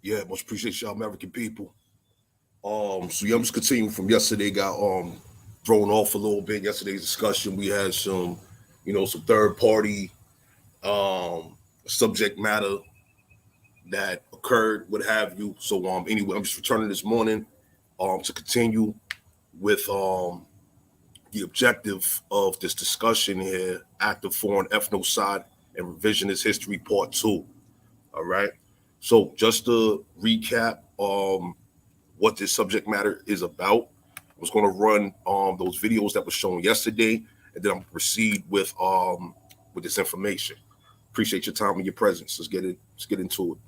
Yeah, much appreciate y'all American people. So yeah, I'm just continuing from yesterday. Got thrown off a little bit. Yesterday's discussion, we had some, some third party subject matter that occurred, what have you. So anyway, I'm just returning this morning to continue with the objective of this discussion here: active foreign ethnocide and revisionist history part two. All right. So just to recap, what this subject matter is about. I was going to run those videos that were shown yesterday, and then I'm going to proceed with this information. Appreciate your time and your presence. Let's get it. Let's get into it.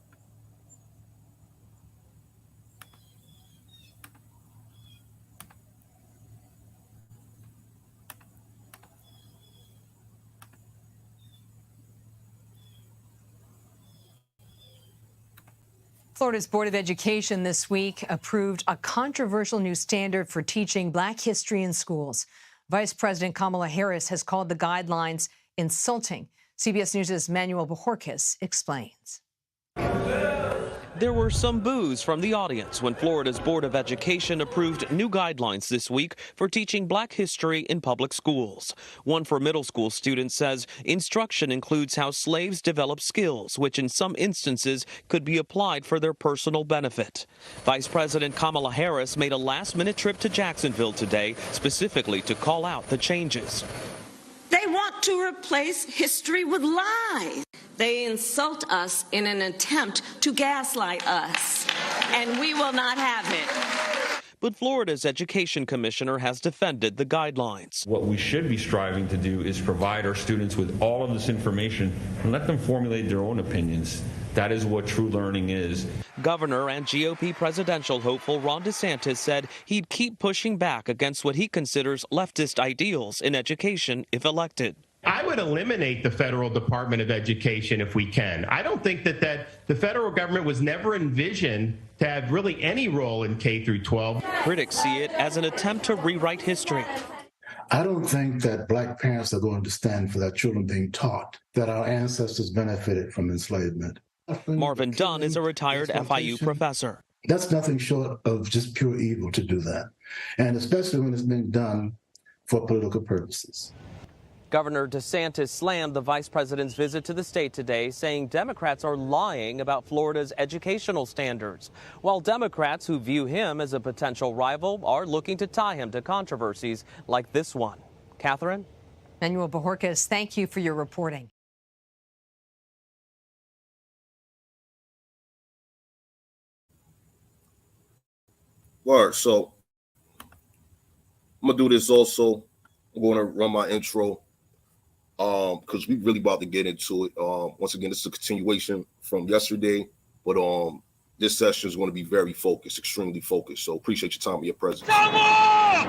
Florida's Board of Education this week approved a controversial new standard for teaching Black history in schools. Vice President Kamala Harris has called the guidelines insulting. CBS News' Manuel Bojorquez explains. There were some boos from the audience when Florida's Board of Education approved new guidelines this week for teaching Black history in public schools. One for middle school students says instruction includes how slaves developed skills, which in some instances could be applied for their personal benefit. Vice President Kamala Harris made a last-minute trip to Jacksonville today, specifically to call out the changes. They want to replace history with lies. They insult us in an attempt to gaslight us, and we will not have it. But Florida's education commissioner has defended the guidelines. What we should be striving to do is provide our students with all of this information and let them formulate their own opinions. That is what true learning is. Governor and GOP presidential hopeful Ron DeSantis said he'd keep pushing back against what he considers leftist ideals in education if elected. I would eliminate the federal Department of Education if we can. I don't think that the federal government was never envisioned to have really any role in K through 12. Critics see it as an attempt to rewrite history. I don't think that Black parents are going to stand for their children being taught that our ancestors benefited from enslavement. Marvin Dunn is a retired FIU professor. That's nothing short of just pure evil to do that, and especially when it's being done for political purposes. Governor DeSantis slammed the vice president's visit to the state today, saying Democrats are lying about Florida's educational standards, while Democrats who view him as a potential rival are looking to tie him to controversies like this one. Catherine? Manuel Bojorquez, thank you for your reporting. Word. So I'm gonna do this also. I'm going to run my intro. Because we really about to get into it. Once again, this is a continuation from yesterday, but this session is going to be very focused, extremely focused. So appreciate your time and your presence. Come on!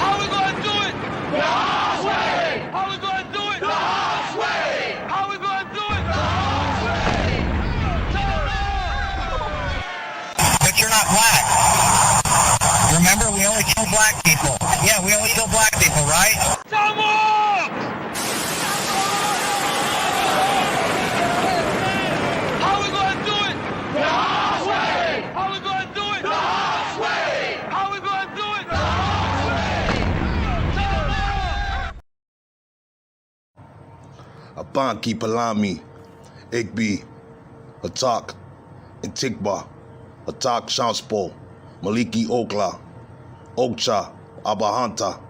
How we gonna do it? The hard way! How we gonna do it? The hard way! How we gonna do it? The hard way! But you're not black. Remember, we only kill black people. Yeah, we only kill black people, right? Come on! How we gonna do it? The hard way! How we gonna do it? The hard way! How we gonna do it? The hard way! Abanki Palami, Igbi, Atak, Intikba, Atak Shanspo, Maliki Okla, Okcha, Abahanta,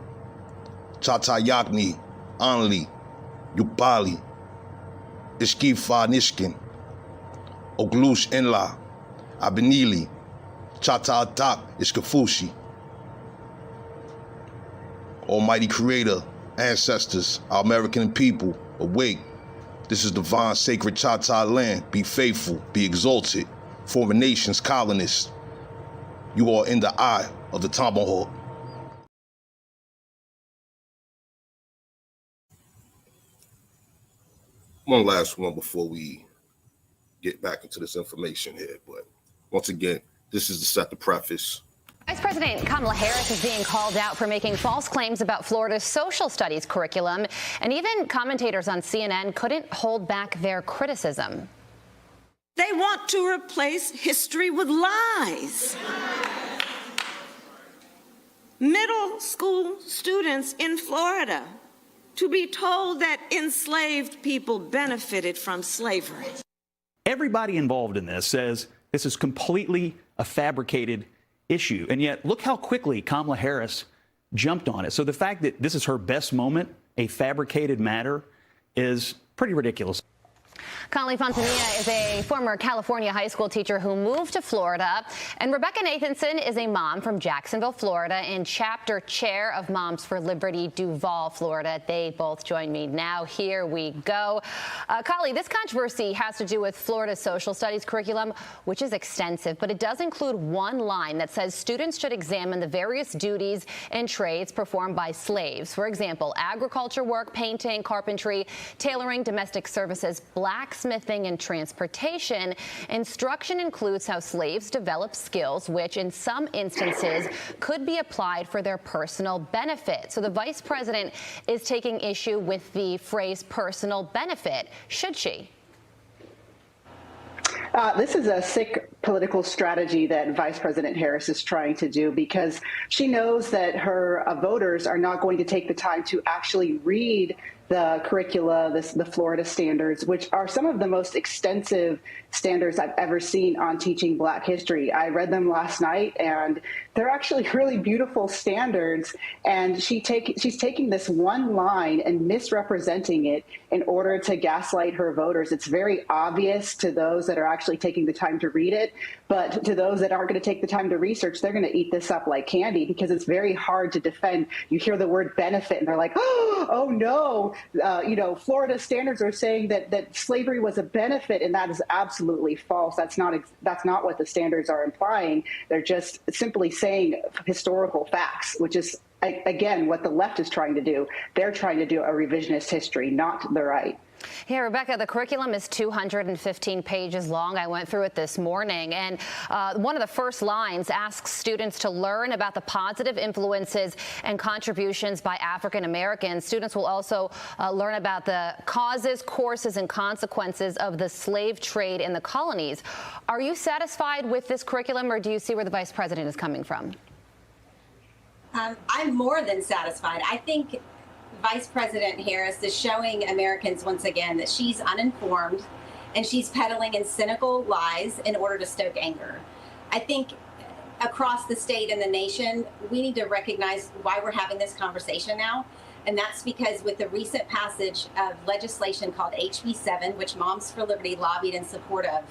Chatayakni, Anli, Yukpali, Ishkifa Nishkin, Oglush Enla, Abenili, Chata Atak, Ishkafushi. Almighty Creator, ancestors, our American people, awake. This is divine, sacred Chata land. Be faithful, be exalted. Foreign nations, colonists. You are in the eye of the tomahawk. One last one before we get back into this information here. But once again, this is to set the preface. Vice President Kamala Harris is being called out for making false claims about Florida's social studies curriculum, and even commentators on CNN couldn't hold back their criticism. They want to replace history with lies. Middle school students in Florida to be told that enslaved people benefited from slavery. Everybody involved in this says this is completely a fabricated issue. And yet, look how quickly Kamala Harris jumped on it. So the fact that this is her best moment, a fabricated matter, is pretty ridiculous. Conley Fontanilla is a former California high school teacher who moved to Florida. And Rebecca Nathanson is a mom from Jacksonville, Florida, and chapter chair of Moms for Liberty, Duval, Florida. They both join me now. Here we go. Conley, this controversy has to do with Florida's social studies curriculum, which is extensive, but it does include one line that says students should examine the various duties and trades performed by slaves. For example, agriculture work, painting, carpentry, tailoring, domestic services, blacksmithing, and transportation. Instruction includes how slaves develop skills, which in some instances could be applied for their personal benefit. So the vice president is taking issue with the phrase personal benefit. Should she? This is a sick political strategy that Vice President Harris is trying to do, because she knows that her voters are not going to take the time to actually read the curricula, the Florida standards, which are some of the most extensive standards I've ever seen on teaching Black history. I read them last night, and they're actually really beautiful standards. And she's taking this one line and misrepresenting it in order to gaslight her voters. It's very obvious to those that are actually taking the time to read it, but to those that aren't going to take the time to research, they're going to eat this up like candy, because it's very hard to defend. You hear the word benefit, and they're like, oh no. Florida standards are saying that slavery was a benefit, and that is absolutely false. That's not what the standards are implying. They're just simply saying historical facts, which is, again, what the left is trying to do. They're trying to do a revisionist history, not the right. Yeah, Rebecca, the curriculum is 215 pages long. I went through it this morning, and one of the first lines asks students to learn about the positive influences and contributions by African Americans. Students will also learn about the causes, courses, and consequences of the slave trade in the colonies. Are you satisfied with this curriculum, or do you see where the vice president is coming from? I'm more than satisfied. I think Vice President Harris is showing Americans once again that she's uninformed and she's peddling in cynical lies in order to stoke anger. I think across the state and the nation, we need to recognize why we're having this conversation now. And that's because with the recent passage of legislation called HB 7, which Moms for Liberty lobbied in support of,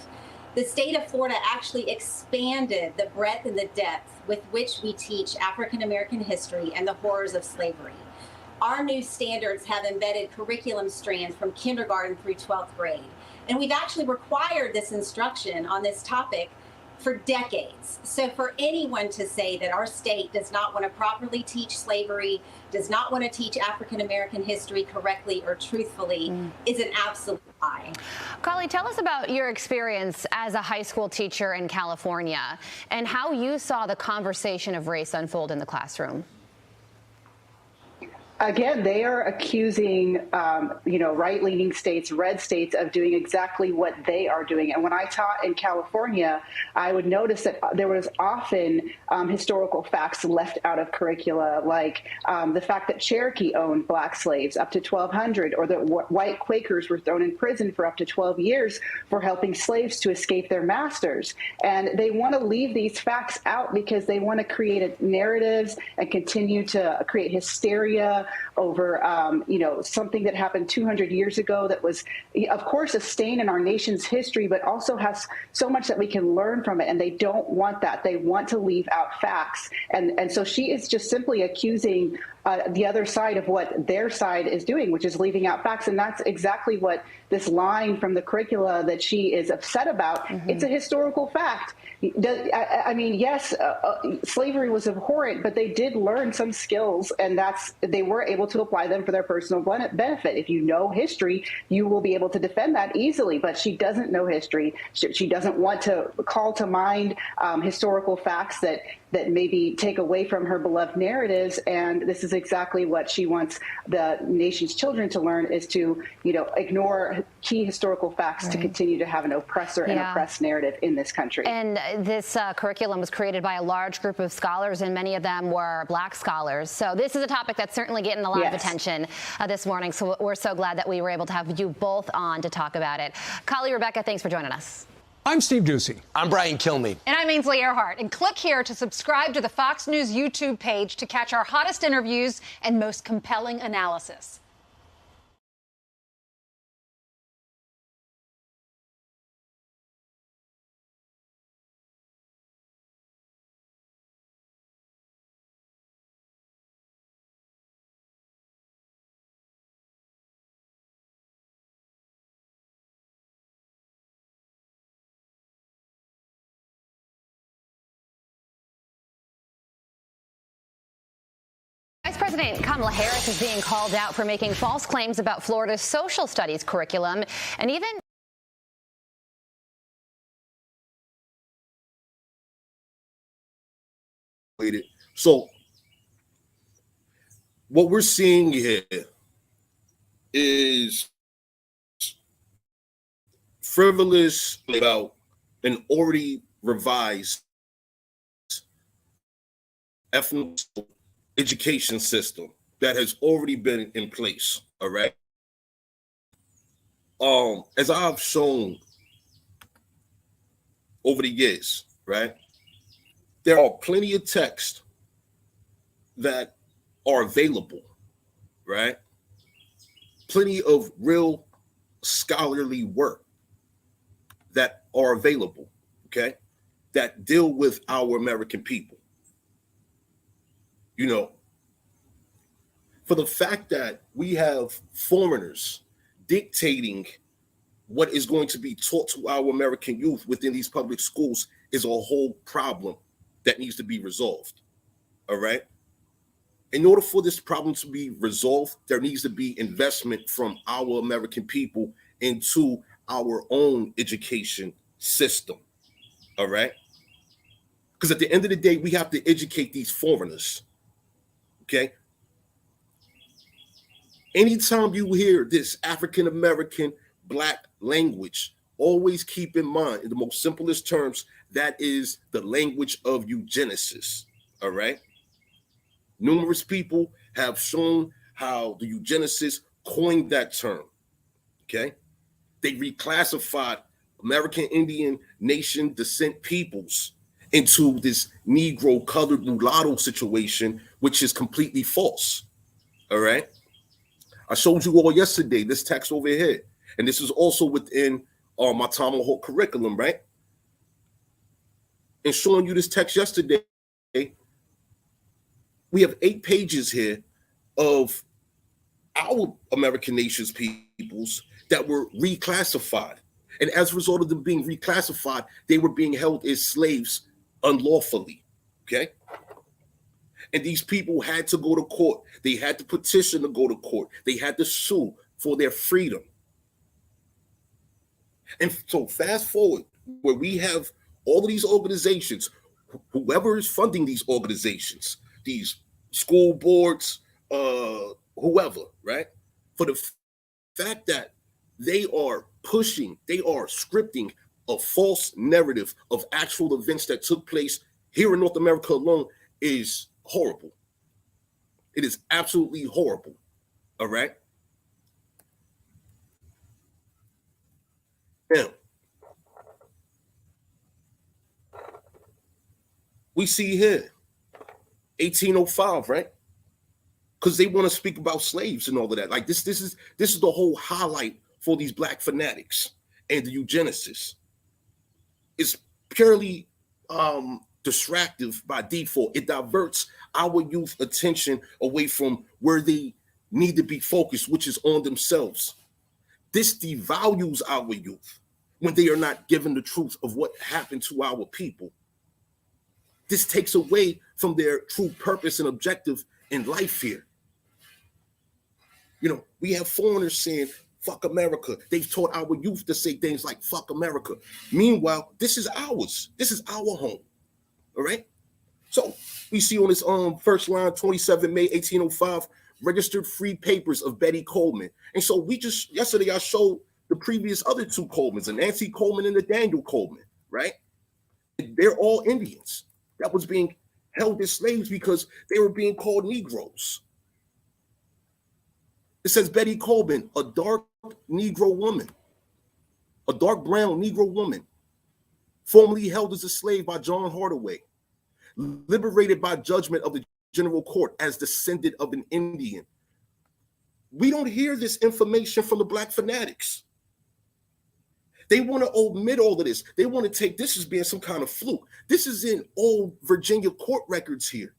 the state of Florida actually expanded the breadth and the depth with which we teach African American history and the horrors of slavery. Our new standards have embedded curriculum strands from kindergarten through 12th grade. And we've actually required this instruction on this topic for decades. So for anyone to say that our state does not want to properly teach slavery, does not want to teach African American history correctly or truthfully is an absolute lie. Carly, tell us about your experience as a high school teacher in California and how you saw the conversation of race unfold in the classroom. Again, they are accusing, right-leaning states, red states, of doing exactly what they are doing. And when I taught in California, I would notice that there was often historical facts left out of curricula, like the fact that Cherokee owned Black slaves up to 1,200, or that white Quakers were thrown in prison for up to 12 years for helping slaves to escape their masters. And they want to leave these facts out because they want to create narratives and continue to create hysteria over, something that happened 200 years ago that was, of course, a stain in our nation's history, but also has so much that we can learn from it. And they don't want that. They want to leave out facts. And so she is just simply accusing the other side of what their side is doing, which is leaving out facts. And that's exactly what this line from the curricula that she is upset about. It's a historical fact. Yes, slavery was abhorrent, but they did learn some skills, and they were able to apply them for their personal benefit. If you know history, you will be able to defend that easily, but she doesn't know history. She doesn't want to call to mind historical facts that that maybe take away from her beloved narratives. And this is exactly what she wants the nation's children to learn, is to, ignore key historical facts to continue to have an oppressor and oppressed narrative in this country. And this curriculum was created by a large group of scholars, and many of them were Black scholars. So this is a topic that's certainly getting a lot of attention this morning. So we're so glad that we were able to have you both on to talk about it. Kali, Rebecca, thanks for joining us. I'm Steve Ducey. I'm Brian Kilmeade. And I'm Ainsley Earhart. And click here to subscribe to the Fox News YouTube page to catch our hottest interviews and most compelling analysis. Vice President Kamala Harris is being called out for making false claims about Florida's social studies curriculum and even So what we're seeing here is frivolous about an already revised ethnocide education system that has already been in place. All right. As I've shown over the years, right, there are plenty of texts that are available, right? Plenty of real scholarly work that are available, okay, that deal with our American people. For the fact that we have foreigners dictating what is going to be taught to our American youth within these public schools is a whole problem that needs to be resolved. All right. In order for this problem to be resolved, there needs to be investment from our American people into our own education system. All right. Because at the end of the day, we have to educate these foreigners. Okay. Anytime you hear this African-American Black language, always keep in mind, in the most simplest terms, that is the language of eugenicists. All right. Numerous people have shown how the eugenicists coined that term. Okay. They reclassified American Indian nation descent peoples into this Negro colored mulatto situation, which is completely false. All right. I showed you all yesterday this text over here, and this is also within my Tomahawk curriculum, right? And showing you this text yesterday, we have 8 pages here of our American nation's peoples that were reclassified. And as a result of them being reclassified, they were being held as slaves unlawfully, okay? And these people had to go to court. They had to petition to go to court. They had to sue for their freedom. And so fast forward, where we have all of these organizations, whoever is funding these organizations, these school boards, whoever, right? For the fact that they are pushing, they are scripting a false narrative of actual events that took place here in North America alone is horrible. It is absolutely horrible. All right. Now, we see here 1805, right? Because they want to speak about slaves and all of that. Like this is the whole highlight for these Black fanatics and the eugenicists. It's purely distractive by default. It diverts our youth attention away from where they need to be focused, which is on themselves. This devalues our youth when they are not given the truth of what happened to our people. This takes away from their true purpose and objective in life here. We have foreigners saying, fuck America. They've taught our youth to say things like, fuck America. Meanwhile, this is ours. This is our home. All right. So we see on this first line, 27 May 1805, registered free papers of Betty Coleman. And so yesterday I showed the previous other two Colemans, the Nancy Coleman and the Daniel Coleman, right? They're all Indians that was being held as slaves because they were being called Negroes. It says Betty Coleman, a dark Negro woman, a dark brown Negro woman, formerly held as a slave by John Hardaway, liberated by judgment of the General Court as descendant of an Indian. We don't hear this information from the Black fanatics. They want to omit all of this. They want to take this as being some kind of fluke. This is in old Virginia court records here.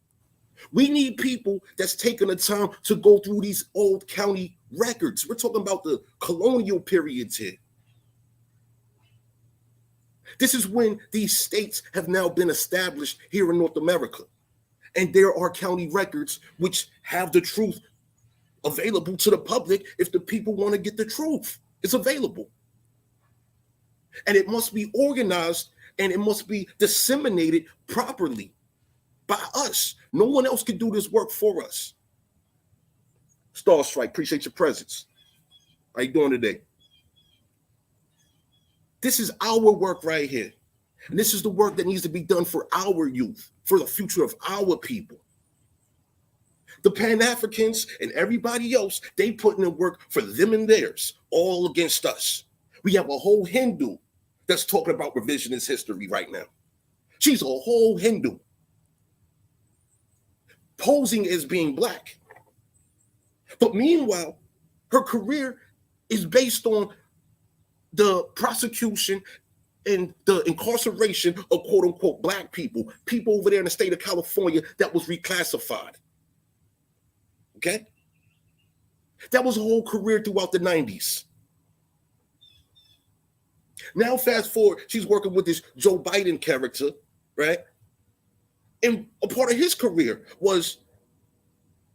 We need people that's taking the time to go through these old county records. We're talking about the colonial periods here. This is when these states have now been established here in North America. And there are county records which have the truth available to the public if the people want to get the truth. It's available. And it must be organized and it must be disseminated properly by us. No one else can do this work for us. Star Strike, appreciate your presence. How you doing today? This is our work right here. And this is the work that needs to be done for our youth, for the future of our people. The Pan-Africans and everybody else, they put in the work for them and theirs, all against us. We have a whole Hindu that's talking about revisionist history right now. She's a whole Hindu posing as being Black. But meanwhile, her career is based on the prosecution and the incarceration of quote unquote Black people over there in the state of California that was reclassified. Okay? That was a whole career throughout the 90s. Now, fast forward, she's working with this Joe Biden character, right? And a part of his career was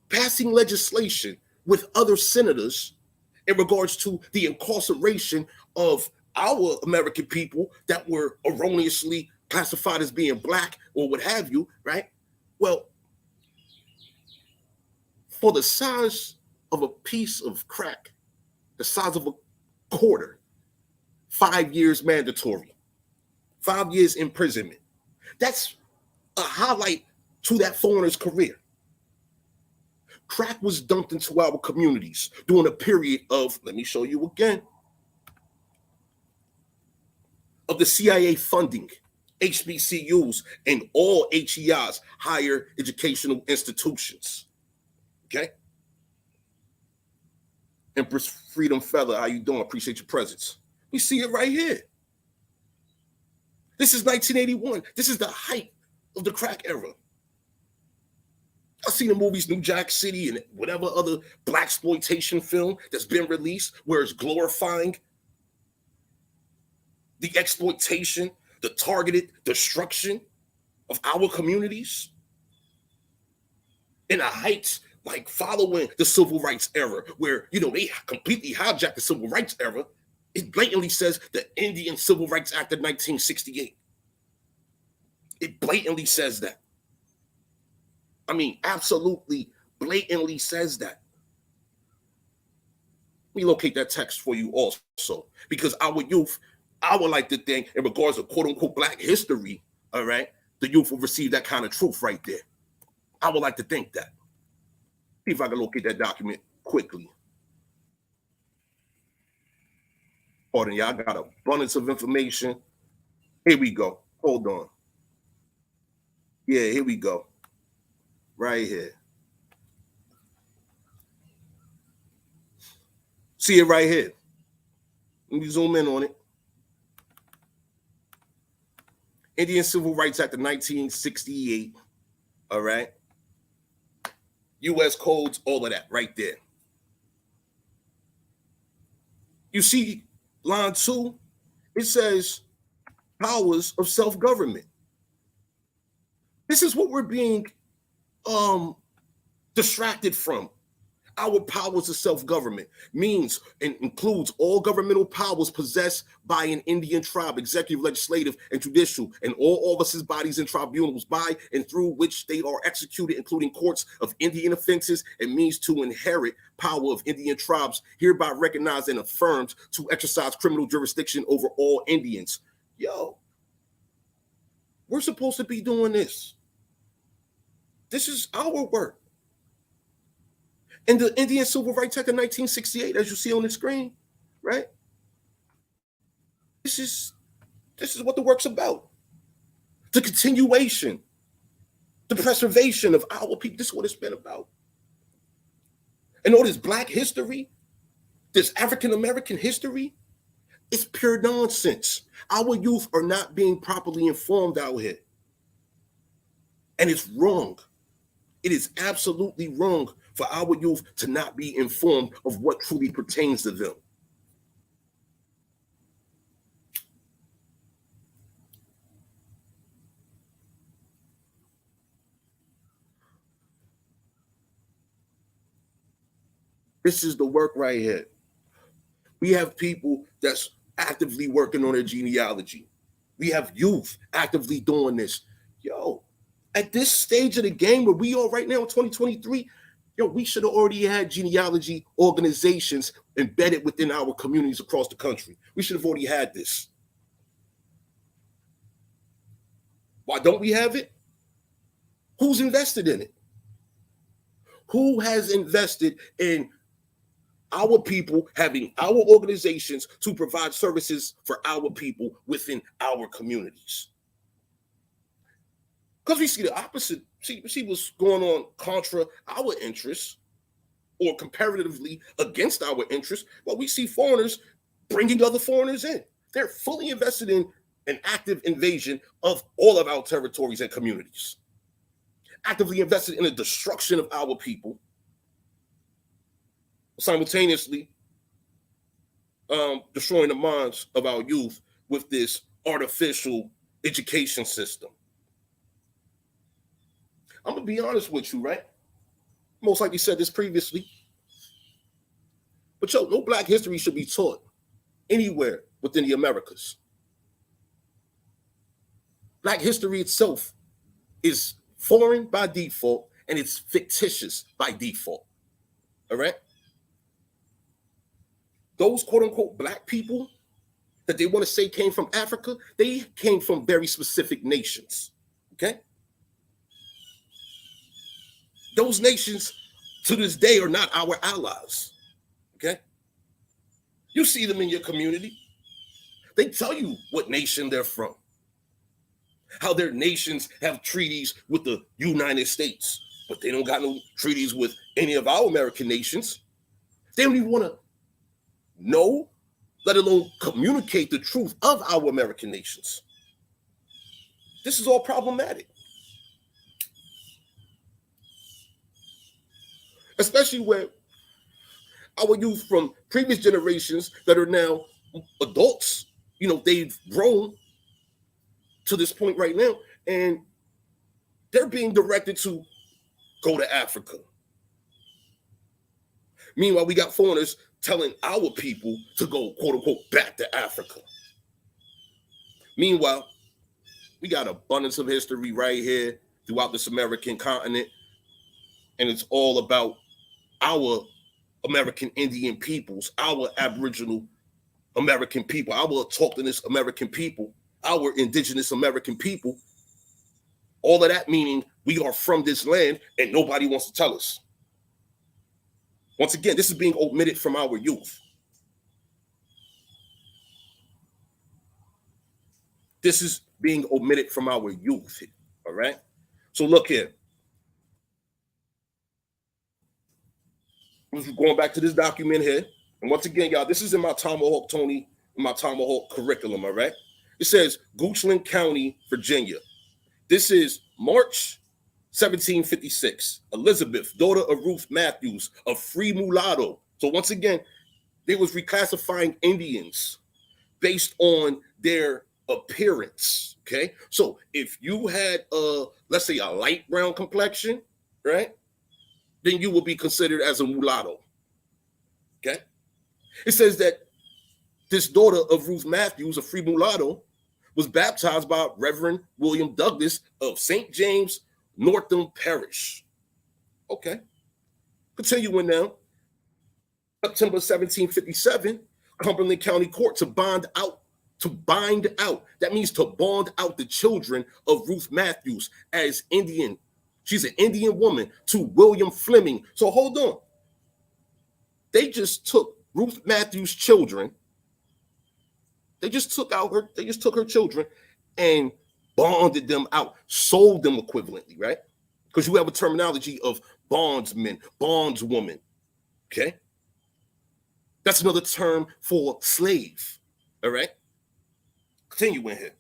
passing legislation with other senators in regards to the incarceration of our American people that were erroneously classified as being Black or what have you, right? Well, for the size of a piece of crack, the size of a quarter, 5 years mandatory, 5 years imprisonment. That's a highlight to that foreigner's career. Crack was dumped into our communities during a period of, let me show you again, of the CIA funding HBCUs and all HEIs, higher educational institutions. Okay? Empress Freedom Feather, how you doing? Appreciate your presence. We see it right here. This is 1981. This is the height of the crack era. I've seen the movies New Jack City and whatever other blaxploitation film that's been released where it's glorifying the exploitation, the targeted destruction of our communities. In the heights, like following the civil rights era, where, you know, they completely hijacked the civil rights era. It blatantly says the Indian Civil Rights Act of 1968. It blatantly says that. I mean, absolutely blatantly says that. Let me locate that text for you also, because our youth, I would like to think, in regards to quote unquote Black history, all right, the youth will receive that kind of truth right there. I would like to think that. See if I can locate that document quickly. Pardon, y'all, I got an abundance of information. Here we go. Hold on. Yeah, here we go. Right here. See it right here. Let me zoom in on it. Indian Civil Rights Act of 1968. All right. U.S. codes, all of that right there. You see line 2, it says powers of self-government. This is what we're being distracted from. Our powers of self-government means and includes all governmental powers possessed by an Indian tribe, executive, legislative, and judicial, and all offices, bodies, and tribunals by and through which they are executed, including courts of Indian offenses, and means to inherit power of Indian tribes, hereby recognized and affirmed to exercise criminal jurisdiction over all Indians. Yo, we're supposed to be doing this. This is our work. And the Indian Civil Rights Act of 1968, as you see on the screen, right? This is what the work's about. The continuation, the preservation of our people. This is what it's been about. And all this Black history, this African American history, it's pure nonsense. Our youth are not being properly informed out here. And it's wrong. It is absolutely wrong for our youth to not be informed of what truly pertains to them. This is the work right here. We have people that's actively working on their genealogy. We have youth actively doing this. Yo, at this stage of the game where we are right now in 2023, we should have already had genealogy organizations embedded within our communities across the country. We should have already had this. Why don't we have it? Who's invested in it? Who has invested in our people having our organizations to provide services for our people within our communities? Because we see the opposite. See what's going on contra our interests or comparatively against our interests. Well, we see foreigners bringing other foreigners in. They're fully invested in an active invasion of all of our territories and communities, actively invested in the destruction of our people, simultaneously destroying the minds of our youth with this artificial education system. I'm going to be honest with you, right? Most likely said this previously. But no Black history should be taught anywhere within the Americas. Black history itself is foreign by default and it's fictitious by default. All right? Those quote unquote Black people that they want to say came from Africa, they came from very specific nations. Okay? Those nations to this day are not our allies. Okay? You see them in your community. They tell you what nation they're from, how their nations have treaties with the United States, but they don't got no treaties with any of our American nations. They don't even want to know, let alone communicate the truth of our American nations. This is all problematic. Especially where our youth from previous generations that are now adults, they've grown to this point right now, and they're being directed to go to Africa. Meanwhile, we got foreigners telling our people to go, quote unquote, back to Africa. Meanwhile, we got abundance of history right here throughout this American continent, and it's all about our American Indian peoples, our Aboriginal American people, our autochthonous American people, our indigenous American people. All of that meaning we are from this land and nobody wants to tell us. Once again, this is being omitted from our youth. This is being omitted from our youth, all right? So look here. Going back to this document here. And once again, y'all, this is in my Tomahawk Tony, in my Tomahawk curriculum, all right? It says Goochland County, Virginia. This is March 1756. Elizabeth, daughter of Ruth Matthews, a free mulatto. So once again, they was reclassifying Indians based on their appearance, okay? So if you had, let's say a light brown complexion, right? then you will be considered as a mulatto. Okay? It says that this daughter of Ruth Matthews, a free mulatto, was baptized by Reverend William Douglas of St. James, Northam Parish. Okay. Continuing now. September 1757, Cumberland County Court to bind out. That means to bond out the children of Ruth Matthews as Indian. She's an Indian woman to William Fleming. So hold on. They just took Ruth Matthews' children. They just took her children and bonded them out, sold them equivalently, right? Because you have a terminology of bondsman, bondswoman. Okay. That's another term for slave. All right. Continuing here.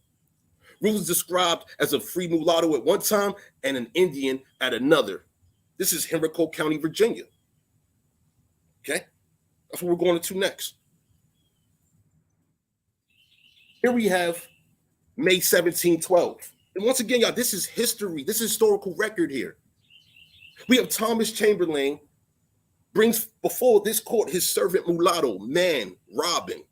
Ruth is described as a free mulatto at one time and an Indian at another. This is Henrico County, Virginia. Okay. That's what we're going to next. Here we have May 1712. And once again, y'all, this is history. This is historical record here. We have Thomas Chamberlain brings before this court his servant mulatto man, Robin.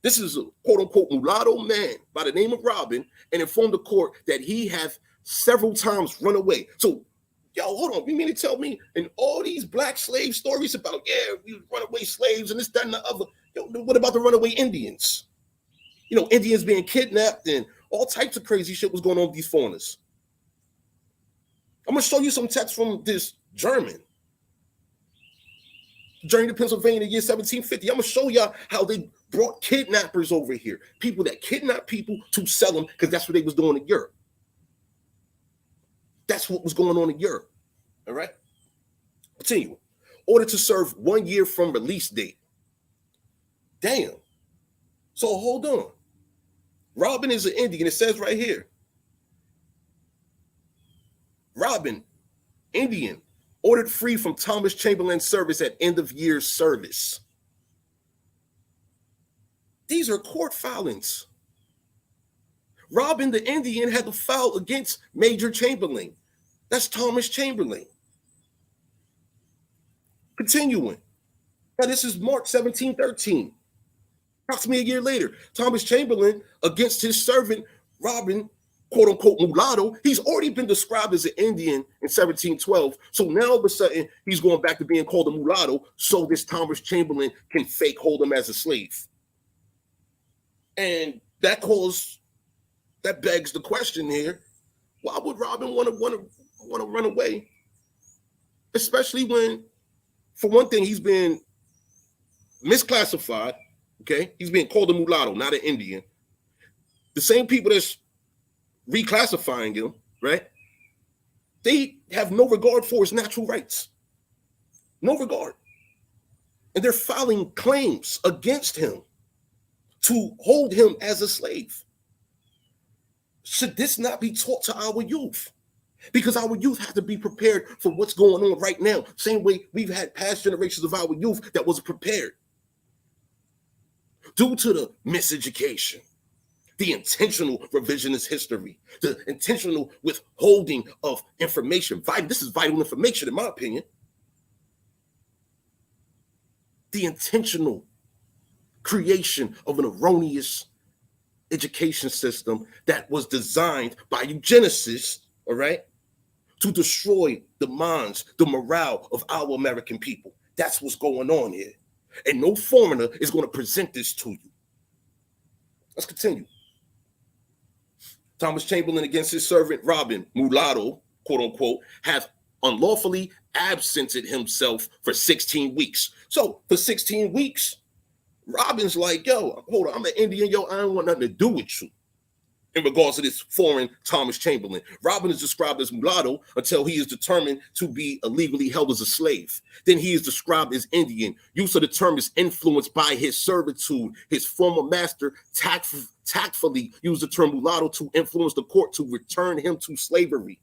This is a quote-unquote mulatto man by the name of Robin, and informed the court that he have several times run away. So, yo, hold on. You mean to tell me in all these black slave stories about, yeah, we runaway slaves and this, that, and the other, yo, what about the runaway Indians? You know, Indians being kidnapped and all types of crazy shit was going on with these foreigners. I'm going to show you some text from this German. Journey to Pennsylvania, year 1750. I'm going to show y'all how they brought kidnappers over here. People that kidnap people to sell them because that's what they was doing in Europe. That's what was going on in Europe. All right? Continue. Order to serve 1 year from release date. Damn. So hold on. Robin is an Indian. It says right here. Robin, Indian, ordered free from Thomas Chamberlain's service at end of year service. These are court filings. Robin the Indian had to file against Major Chamberlain. That's Thomas Chamberlain. Continuing. Now this is March 1713. Approximately a year later, Thomas Chamberlain against his servant Robin, quote unquote mulatto. He's already been described as an Indian in 1712. So now all of a sudden he's going back to being called a mulatto so this Thomas Chamberlain can fake hold him as a slave. And that begs the question here, why would Robin want to run away? Especially when, for one thing, he's been misclassified. Okay, he's being called a mulatto, not an Indian. The same people that's reclassifying him, right? They have no regard for his natural rights. No regard. And they're filing claims against him to hold him as a slave. Should this not be taught to our youth? Because our youth have to be prepared for what's going on right now. Same way we've had past generations of our youth that wasn't prepared. Due to the miseducation, the intentional revisionist history, the intentional withholding of information. This is vital information, in my opinion. The intentional creation of an erroneous education system that was designed by eugenicists, all right, to destroy the minds, the morale of our American people. That's what's going on here. And no foreigner is going to present this to you. Let's continue. Thomas Chamberlain against his servant Robin, mulatto, quote unquote, have unlawfully absented himself for 16 weeks. So for 16 weeks, Robin's like, yo, hold on, I'm an Indian, yo, I don't want nothing to do with you. In regards to this foreign Thomas Chamberlain, Robin is described as mulatto until he is determined to be illegally held as a slave. Then he is described as Indian. Use of the term is influenced by his servitude. His former master tactfully used the term mulatto to influence the court to return him to slavery.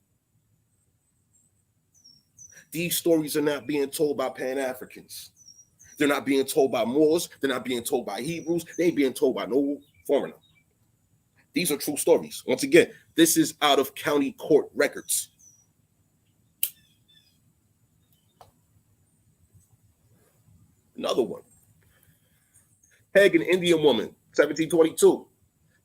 These stories are not being told by Pan-Africans. They're not being told by Moors. They're not being told by Hebrews. They ain't being told by no foreigner. These are true stories. Once again, this is out of county court records. Another one. Pagan Indian woman, 1722.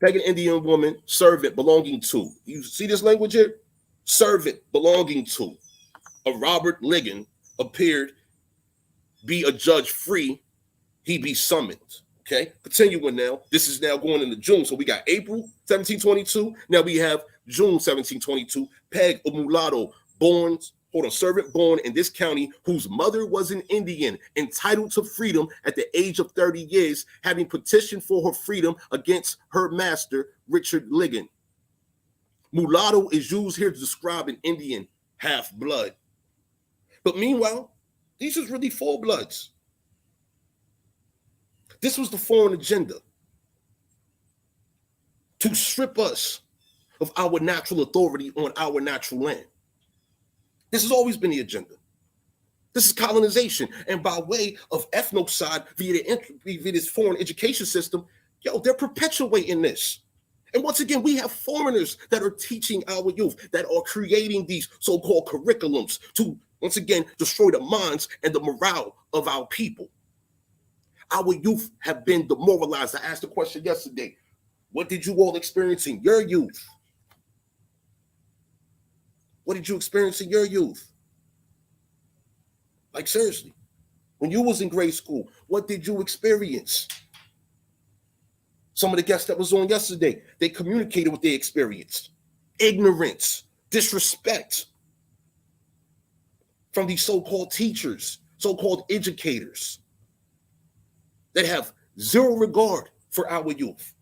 Pagan Indian woman, servant belonging to. You see this language here? Servant belonging to. A Robert Ligon appeared, be a judge free, he be summoned. Okay, continuing now. This is now going into June. So we got April 1722. Now we have June 1722. Peg, a mulatto, servant born in this county, whose mother was an Indian, entitled to freedom at the age of 30 years, having petitioned for her freedom against her master, Richard Ligon. Mulatto is used here to describe an Indian half-blood. But meanwhile, these is really full bloods. This was the foreign agenda to strip us of our natural authority on our natural land. This has always been the agenda. This is colonization. And by way of ethnocide via this foreign education system, they're perpetuating this. And once again, we have foreigners that are teaching our youth, that are creating these so-called curriculums to, once again, destroy the minds and the morale of our people. Our youth have been demoralized. I asked the question yesterday, what did you all experience in your youth? What did you experience in your youth? Like, seriously, when you was in grade school, what did you experience? Some of the guests that was on yesterday, they communicated what they experienced. Ignorance, disrespect from these so-called teachers, so-called educators that have zero regard for our youth.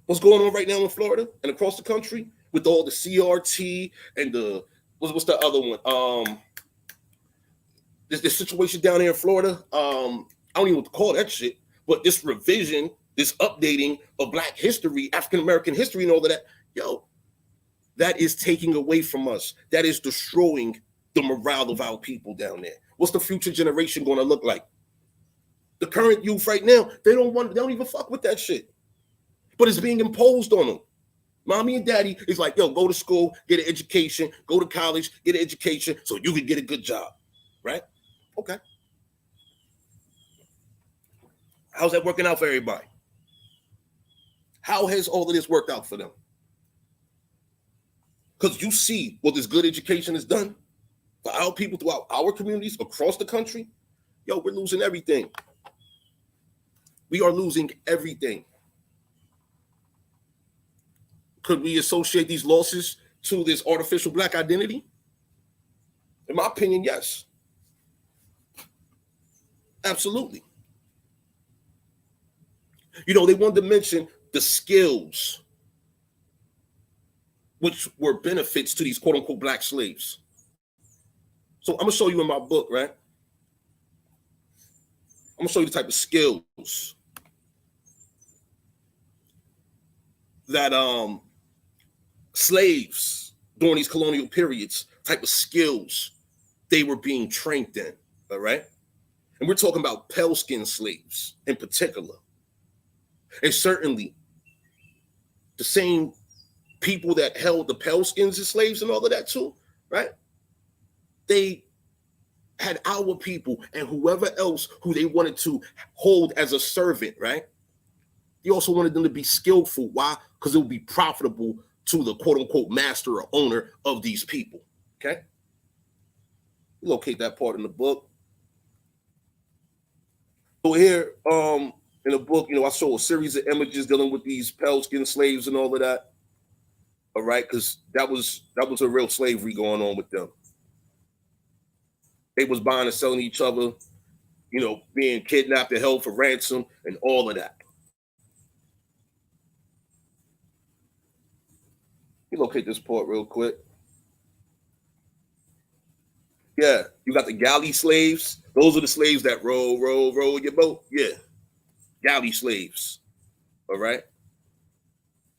What's going on right now in Florida and across the country with all the CRT and the, what's the other one? This situation down here in Florida, I don't even want to call that shit, but this revision, this updating of Black history, African-American history and all of that, that is taking away from us. That is destroying the morale of our people down there. What's the future generation going to look like? The current youth right now, they don't even fuck with that shit. But it's being imposed on them. Mommy and daddy is like, go to school, get an education, go to college, get an education so you can get a good job, right? Okay. How's that working out for everybody? How has all of this worked out for them? Because you see what this good education has done for our people throughout our communities across the country. We're losing everything. We are losing everything. Could we associate these losses to this artificial Black identity? In my opinion, yes. Absolutely. They wanted to mention the skills which were benefits to these quote unquote Black slaves. So I'm gonna show you in my book, right? I'm gonna show you the type of skills that slaves during these colonial periods, type of skills they were being trained in, all right? And we're talking about pale skin slaves in particular. And certainly the same people that held the pale skins as slaves and all of that too, right? They had our people and whoever else who they wanted to hold as a servant, right? They also wanted them to be skillful. Why? Because it would be profitable to the quote unquote master or owner of these people, okay? Locate that part in the book. So here, in the book, I saw a series of images dealing with these pale skin slaves and all of that. All right, because that was a real slavery going on with them. They was buying and selling each other, being kidnapped and held for ransom and all of that. Let me locate this part real quick. Yeah, you got the galley slaves. Those are the slaves that row your boat. Yeah, galley slaves. All right.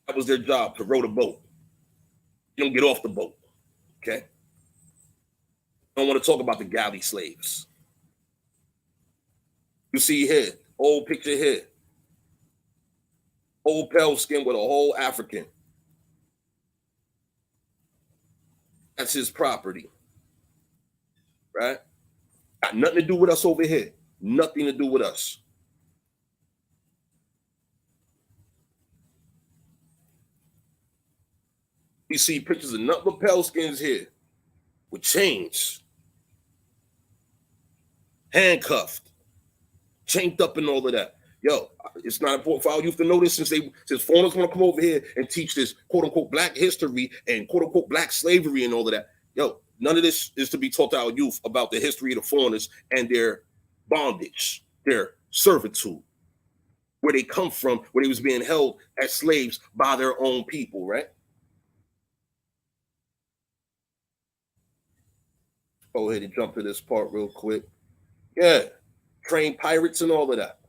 That was their job, to row the boat. You don't get off the boat. Okay. I don't want to talk about the galley slaves. You see here, old picture here. Old pale skin with a whole African. That's his property. Right? Got nothing to do with us over here. Nothing to do with us. You see pictures of nothing but pale skins here with chains, handcuffed, chained up, and all of that. Yo, it's not important for our youth to know this since foreigners want to come over here and teach this quote unquote black history and quote unquote black slavery and all of that. Yo, none of this is to be taught to our youth about the history of the foreigners and their bondage, their servitude, where they come from, where they was being held as slaves by their own people, right? Go ahead and jump to this part real quick. Yeah, trained pirates and all of that.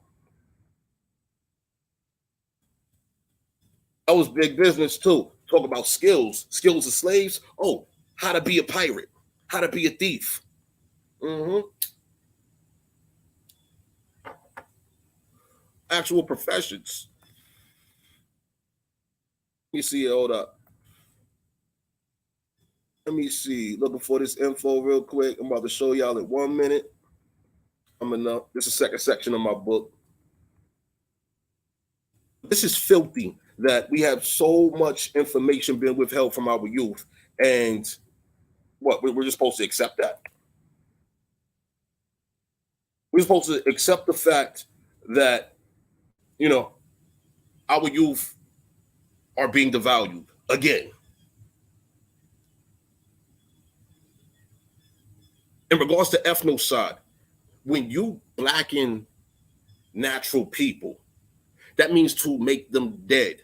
That was big business too. Talk about skills of slaves. Oh, how to be a pirate, how to be a thief. Actual professions. Let me see, hold up. Let me see, looking for this info real quick. I'm about to show y'all in 1 minute. This is the second section of my book. This is filthy that we have so much information being withheld from our youth. And what, we're just supposed to accept that? We're supposed to accept the fact that, you know, our youth are being devalued again. In regards to ethnocide, when you blacken natural people, that means to make them dead.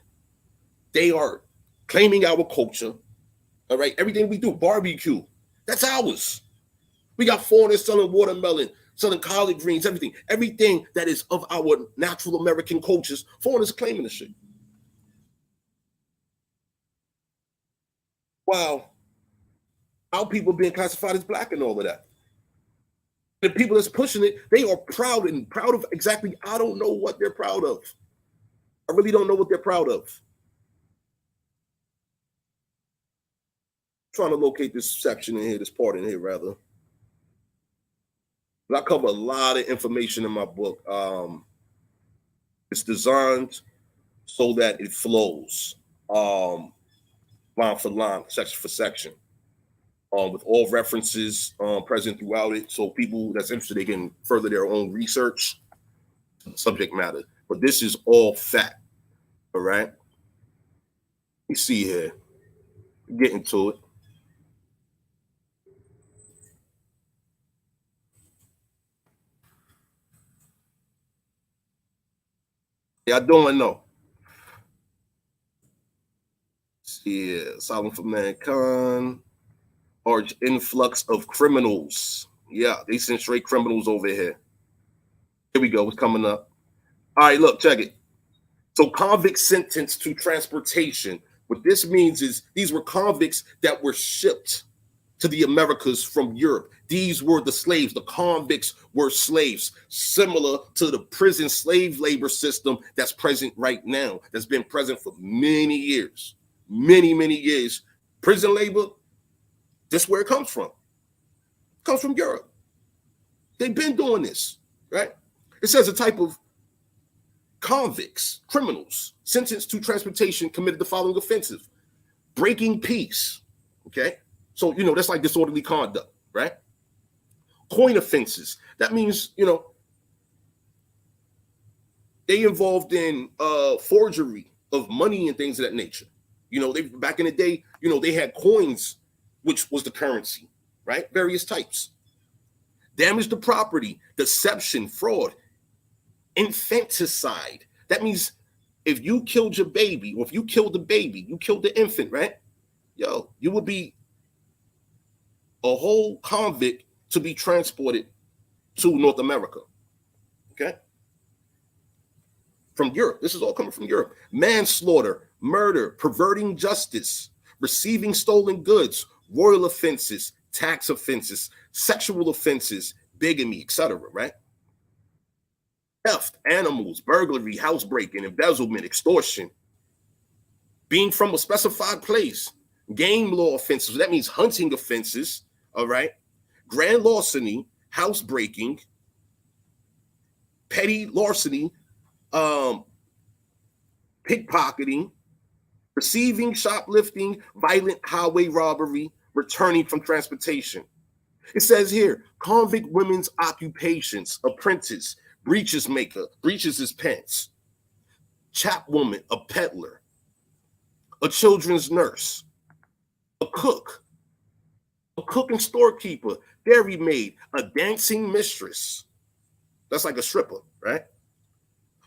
They are claiming our culture, all right? Everything we do, barbecue, that's ours. We got foreigners selling watermelon, selling collard greens, everything. Everything that is of our natural American cultures, foreigners claiming the shit. While our people being classified as black and all of that. The people that's pushing it, they are proud of exactly, I don't know what they're proud of. I really don't know what they're proud of. I'm trying to locate this section in here, this part in here, rather. But I cover a lot of information in my book. It's designed so that it flows line for line, section for section. With all references present throughout it. So people that's interested, they can further their own research, subject matter. But this is all fact, all right? You see here, get into it. Yeah, I don't know. See, Asylum for Mankind. Large influx of criminals. Yeah, they send straight criminals over here. Here we go. It's coming up. All right, look, check it. So convicts sentenced to transportation. What this means is these were convicts that were shipped to the Americas from Europe. These were the slaves. The convicts were slaves, similar to the prison slave labor system that's present right now, that's been present for many years. Many, many years. Prison labor, this is where it comes from. It comes from Europe. They've been doing this, right? It says a type of convicts, criminals, sentenced to transportation committed the following offenses. Breaking peace, okay? So, you know, that's like disorderly conduct, right? Coin offenses. That means, you know, they involved in forgery of money and things of that nature. You know, they back in the day, you know, they had coins, which was the currency, right? Various types. Damage to property, deception, fraud, infanticide. That means if you killed your baby, or if you killed the baby, you killed the infant, right? Yo, you would be a whole convict to be transported to North America, okay? From Europe. This is all coming from Europe. Manslaughter, murder, perverting justice, receiving stolen goods, royal offenses, tax offenses, sexual offenses, bigamy, etc., right? Theft, animals, burglary, housebreaking, embezzlement, extortion, being from a specified place, game law offenses, that means hunting offenses, all right? Grand larceny, housebreaking, petty larceny, pickpocketing, receiving, shoplifting, violent highway robbery, returning from transportation. It says here, convict women's occupations, apprentice, breeches maker, breeches his pants, chapwoman, a peddler, a children's nurse, a cook and storekeeper, dairy maid, a dancing mistress. That's like a stripper, right?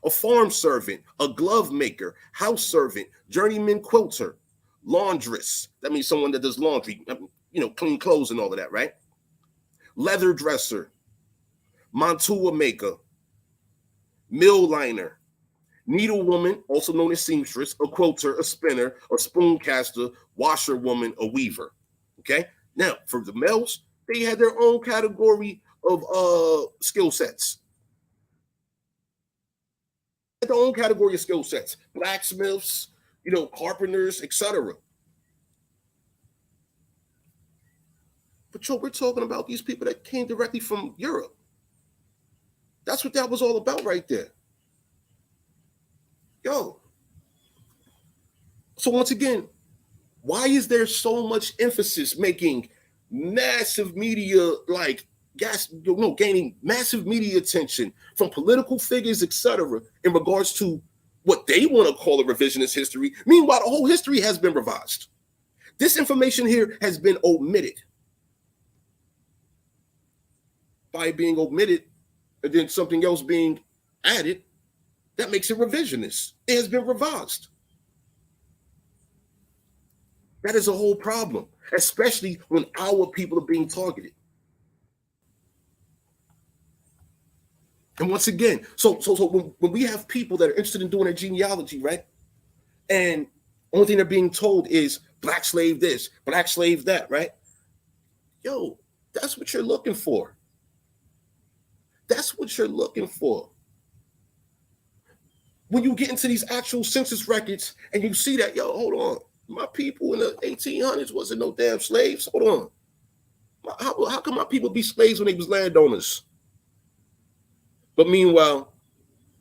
A farm servant, a glove maker, house servant, journeyman quilter, laundress. That means someone that does laundry, clean clothes and all of that, right? Leather dresser, mantua maker, mill liner, needlewoman, also known as seamstress, a quilter, a spinner, a spoon caster, washerwoman, a weaver. Okay? Now, for the males, they had their own category of skill sets. Their own category of skill sets. Blacksmiths, carpenters, etc. But we're talking about these people that came directly from Europe. That's what that was all about right there. Yo. So once again, why is there so much emphasis making massive media gaining massive media attention from political figures, etc., in regards to what they want to call a revisionist history? Meanwhile, the whole history has been revised. This information here has been omitted. By being omitted and then something else being added, that makes it revisionist. It has been revised. That is a whole problem, especially when our people are being targeted. And once again, so when we have people that are interested in doing their genealogy, right? And only thing they're being told is black slave this, black slave that, right? Yo, that's what you're looking for. That's what you're looking for. When you get into these actual census records and you see that, yo, hold on, my people in the 1800s wasn't no damn slaves. Hold on. How come my people be slaves when they was landowners? But meanwhile,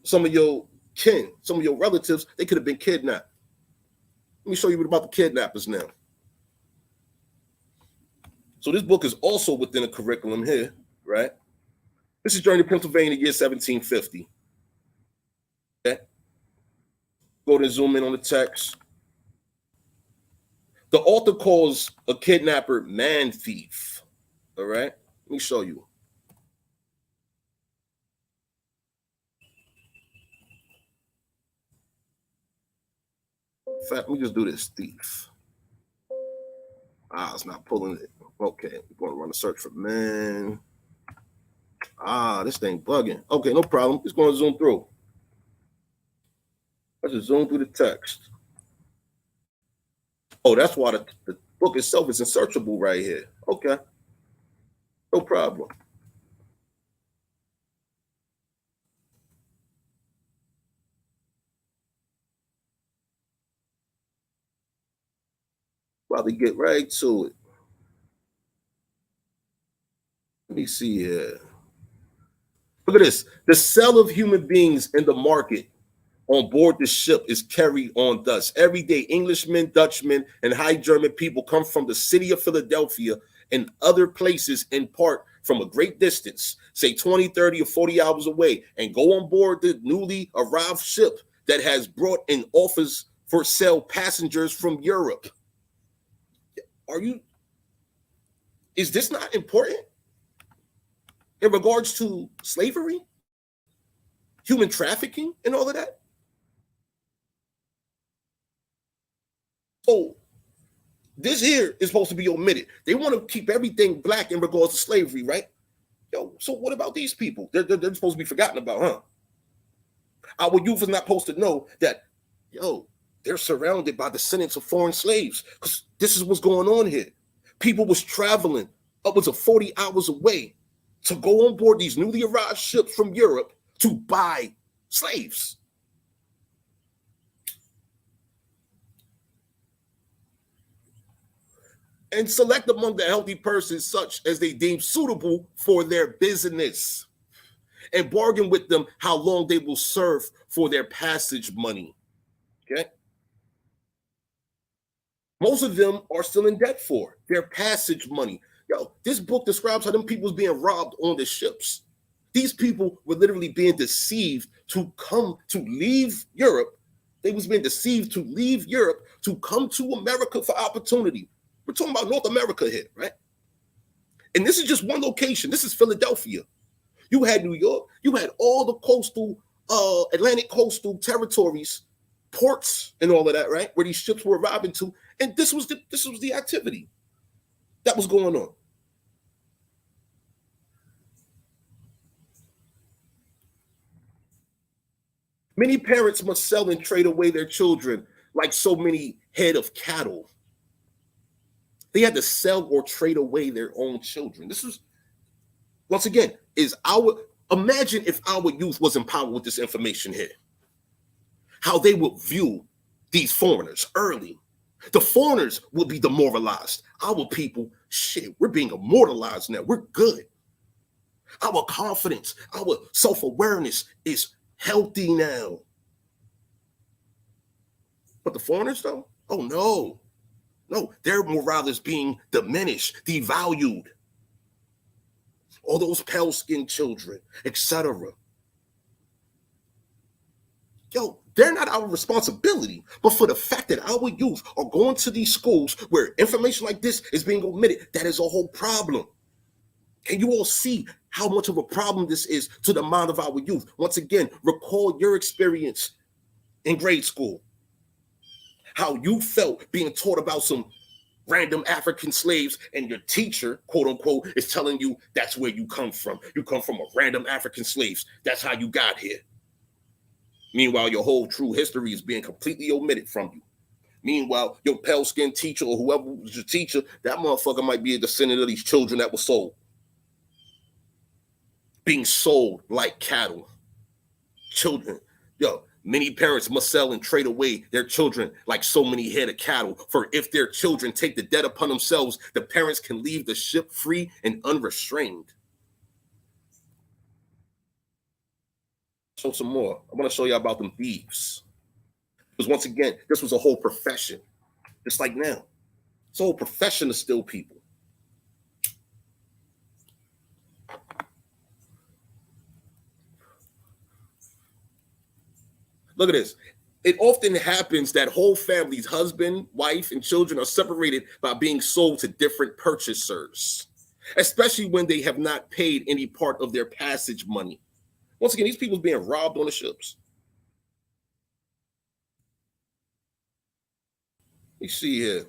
some of your kin, some of your relatives, they could have been kidnapped. Let me show you about the kidnappers now. So this book is also within a curriculum here, right? This is Journey to Pennsylvania, year 1750. Okay. Go to zoom in on the text. The author calls a kidnapper man thief. All right. Let me show you. In fact, let me just do this. Thief. It's not pulling it. Okay. We're going to run a search for man. This thing bugging. Okay, no problem. It's going to zoom through. Let's just zoom through the text. Oh, that's why the book itself is unsearchable right here. Okay. No problem. About to get right to it. Let me see here. Look at this. The sale of human beings in the market on board the ship is carried on thus. Every day, Englishmen, Dutchmen, and High German people come from the city of Philadelphia and other places in part from a great distance, say 20, 30, or 40 hours away, and go on board the newly arrived ship that has brought in offers for sale passengers from Europe. Is this not important in regards to slavery, human trafficking, and all of that? So this here is supposed to be omitted. They want to keep everything black in regards to slavery, right? Yo, so what about these people? They're supposed to be forgotten about, huh? Our youth is not supposed to know that, yo, they're surrounded by descendants of foreign slaves, because this is what's going on here. People was traveling upwards of 40 hours away to go on board these newly arrived ships from Europe to buy slaves. and select among the healthy persons such as they deem suitable for their business, and bargain with them how long they will serve for their passage money. Okay? Most of them are still in debt for their passage money. Yo, this book describes how them people was being robbed on the ships. These people were literally being deceived to leave Europe. They was being deceived to leave Europe to come to America for opportunity. We're talking about North America here, right? And this is just one location. This is Philadelphia. You had New York. You had all the coastal, Atlantic coastal territories, ports, and all of that, right? Where these ships were arriving to, and this was the activity that was going on. Many parents must sell and trade away their children like so many head of cattle. They had to sell or trade away their own children. This is, once again, imagine if our youth was empowered with this information here. How they would view these foreigners early. The foreigners will be demoralized. Our people, shit, we're being immortalized now. We're good. Our confidence, our self-awareness is healthy now. But the foreigners, though, oh no. No, their morale is being diminished, devalued. All those pale-skinned children, etc. Yo, they're not our responsibility, but for the fact that our youth are going to these schools where information like this is being omitted, that is a whole problem. Can you all see how much of a problem this is to the mind of our youth? Once again, recall your experience in grade school. How you felt being taught about some random African slaves, and your teacher, quote unquote, is telling you that's where you come from. You come from a random African slaves. That's how you got here. Meanwhile, your whole true history is being completely omitted from you. Meanwhile, your pale-skinned teacher or whoever was your teacher, that motherfucker might be a descendant of these children that were sold. Being sold like cattle. Children. Yo, many parents must sell and trade away their children like so many head of cattle. For if their children take the debt upon themselves, the parents can leave the ship free and unrestrained. Show some more. I want to show you about them thieves. Because once again, this was a whole profession. Just like now. It's a whole profession to steal people. Look at this. It often happens that whole families, husband, wife, and children are separated by being sold to different purchasers, especially when they have not paid any part of their passage money. Once again, these people are being robbed on the ships. You see here.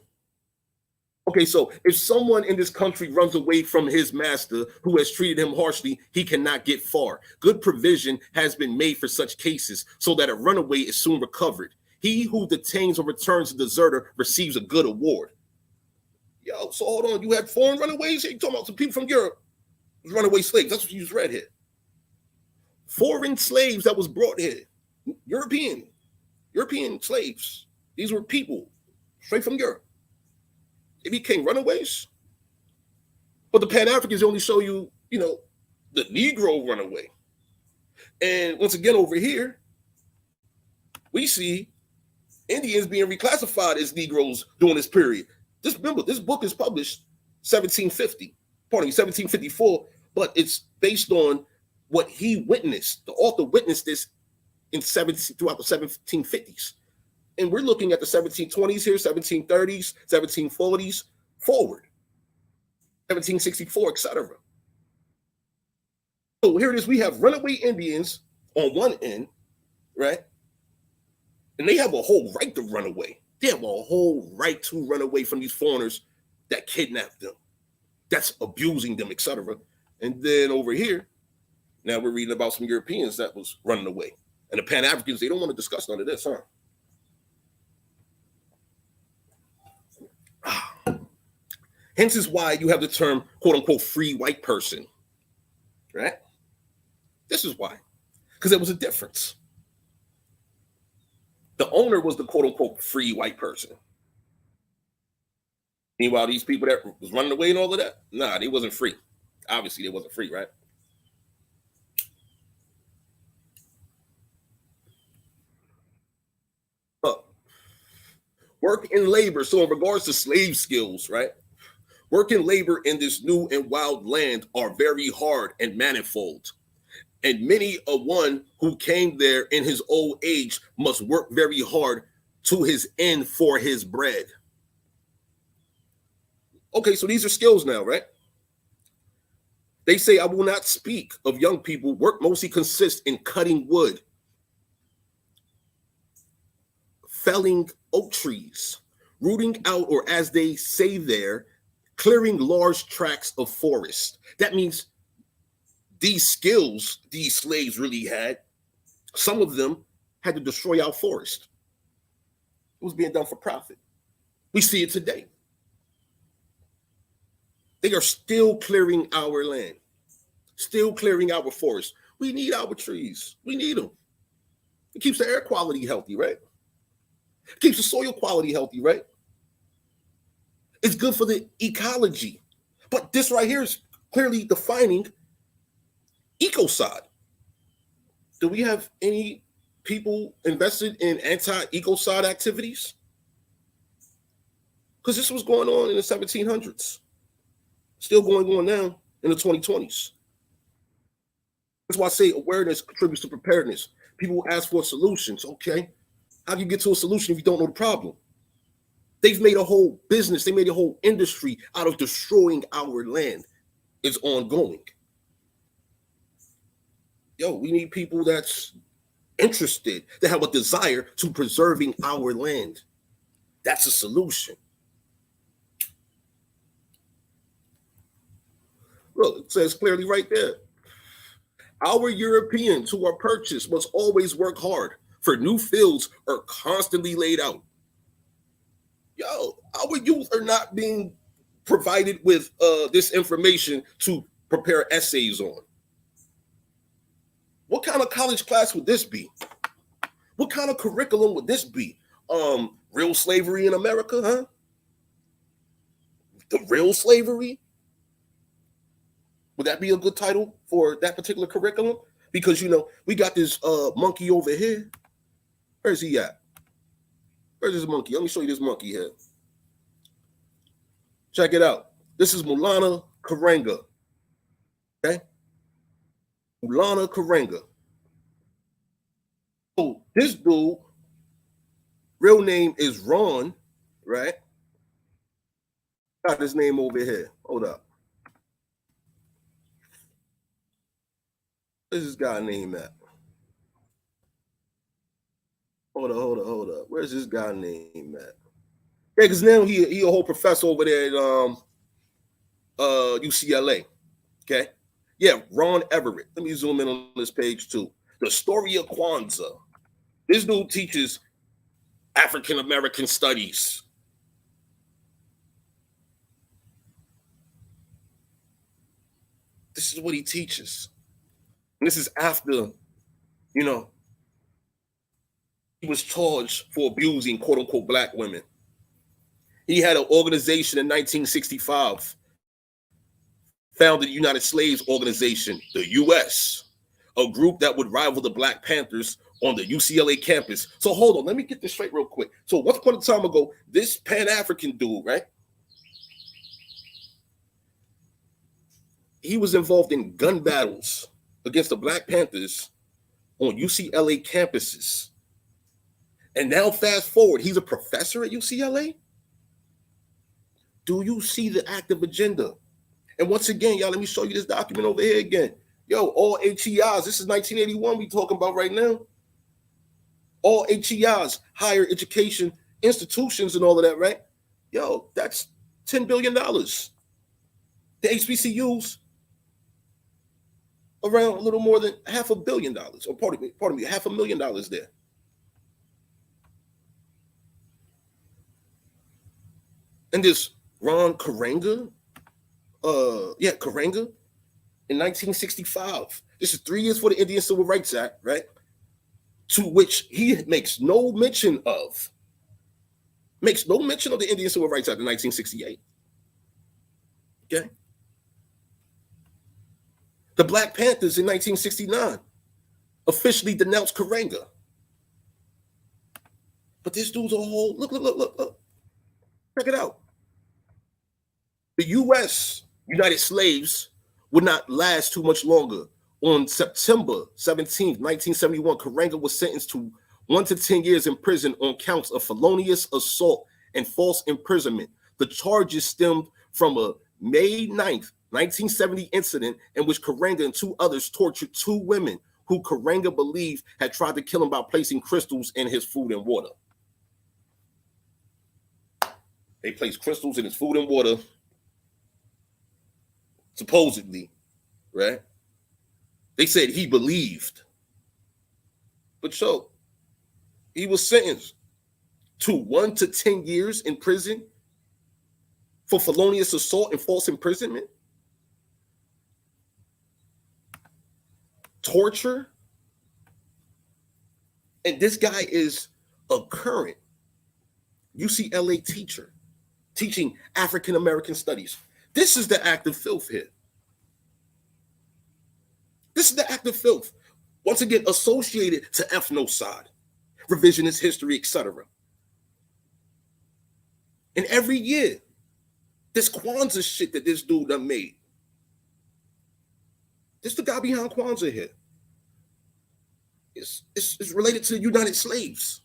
Okay, so if someone in this country runs away from his master who has treated him harshly, he cannot get far. Good provision has been made for such cases so that a runaway is soon recovered. He who detains or returns a deserter receives a good award. Yo, so hold on. You had foreign runaways here? You're talking about some people from Europe, runaway slaves. That's what you just read here. Foreign slaves that was brought here. European slaves. These were people straight from Europe. They became runaways. But the Pan-Africans only show you, the Negro runaway. And once again, over here, we see Indians being reclassified as Negroes during this period. Remember, this book is published 1754, but it's based on what he witnessed. The author witnessed this throughout the 1750s. And we're looking at the 1720s here, 1730s, 1740s, forward, 1764, etc. So here it is. We have runaway Indians on one end, right? And they have a whole right to run away. They have a whole right to run away from these foreigners that kidnapped them, that's abusing them, etc. And then over here, now we're reading about some Europeans that was running away. And the Pan-Africans, they don't want to discuss none of this, huh? Hence is why you have the term, quote unquote, free white person, right? This is why, because there was a difference. The owner was the quote unquote free white person. Meanwhile, these people that was running away and all of that, nah, they wasn't free. Obviously, they wasn't free, right? Work in labor. So in regards to slave skills, right? Work and labor in this new and wild land are very hard and manifold. And many a one who came there in his old age must work very hard to his end for his bread. Okay, so these are skills now, right? They say, I will not speak of young people. Work mostly consists in cutting wood, felling oak trees, rooting out, or as they say there, clearing large tracts of forest. That means these skills these slaves really had, some of them had to destroy our forest. It was being done for profit. We see it today. They are still clearing our land, still clearing our forest. We need our trees. We need them. It keeps the air quality healthy, right? It keeps the soil quality healthy, right? It's good for the ecology. But this right here is clearly defining ecocide. Do we have any people invested in anti-ecocide activities? Because this was going on in the 1700s. Still going on now in the 2020s. That's why I say awareness contributes to preparedness. People ask for solutions. Okay, how do you get to a solution if you don't know the problem? They've made a whole business, they made a whole industry out of destroying our land. It's ongoing. Yo, we need people that's interested, that have a desire to preserving our land. That's a solution. Look, it says clearly right there. Our Europeans who are purchased must always work hard, for new fields are constantly laid out. Yo, our youth are not being provided with this information to prepare essays on. What kind of college class would this be? What kind of curriculum would this be? Real slavery in America, huh? The real slavery? Would that be a good title for that particular curriculum? Because, you know, we got this monkey over here. Where's he at? Where's this monkey? Let me show you this monkey here. Check it out. This is Maulana Karenga. Okay? Maulana Karenga. So this dude, real name is Ron, right? Got his name over here. Hold up. Where's this guy name at? Hold up. Where's this guy name at? Yeah, because now he a whole professor over there at UCLA. Okay. Yeah, Ron Everett. Let me zoom in on this page too. The Story of Kwanzaa. This dude teaches African American studies. This is what he teaches. And this is after, you know, he was charged for abusing quote unquote black women. He had an organization in 1965, founded the United Slaves Organization, the US, a group that would rival the Black Panthers on the UCLA campus. So hold on, let me get this straight real quick. So once upon a time ago, this Pan-African dude, right? He was involved in gun battles against the Black Panthers on UCLA campuses. And now fast forward, he's a professor at UCLA? Do you see the active agenda? And once again, y'all, let me show you this document over here again. Yo, all HEIs, this is 1981 we talking about right now. All HEIs, higher education institutions and all of that, right? Yo, that's $10 billion. The HBCUs, around a little more than $500 million, or pardon me, $500,000 there. And this Ron Karenga, Karenga, in 1965. This is 3 years for the Indian Civil Rights Act, right? To which he makes no mention of Makes no mention of the Indian Civil Rights Act of 1968. Okay? The Black Panthers in 1969 officially denounced Karenga. But this dude's a whole, look. Check it out. The U.S., United Slaves, would not last too much longer. On September 17, 1971, Karenga was sentenced to 1 to 10 years in prison on counts of felonious assault and false imprisonment. The charges stemmed from a May 9th, 1970 incident in which Karenga and 2 others tortured 2 women who Karenga believed had tried to kill him by placing crystals in his food and water. They placed crystals in his food and water, supposedly, right? They said he believed. But so, he was sentenced to 1 to 10 years in prison for felonious assault and false imprisonment, torture. And this guy is a current UCLA teacher teaching African American studies. This is the act of filth here. This is the act of filth. Once again, associated to ethnocide, revisionist history, etc. And every year, this Kwanzaa shit that this dude done made. This is the guy behind Kwanzaa here. It's related to the United Slaves.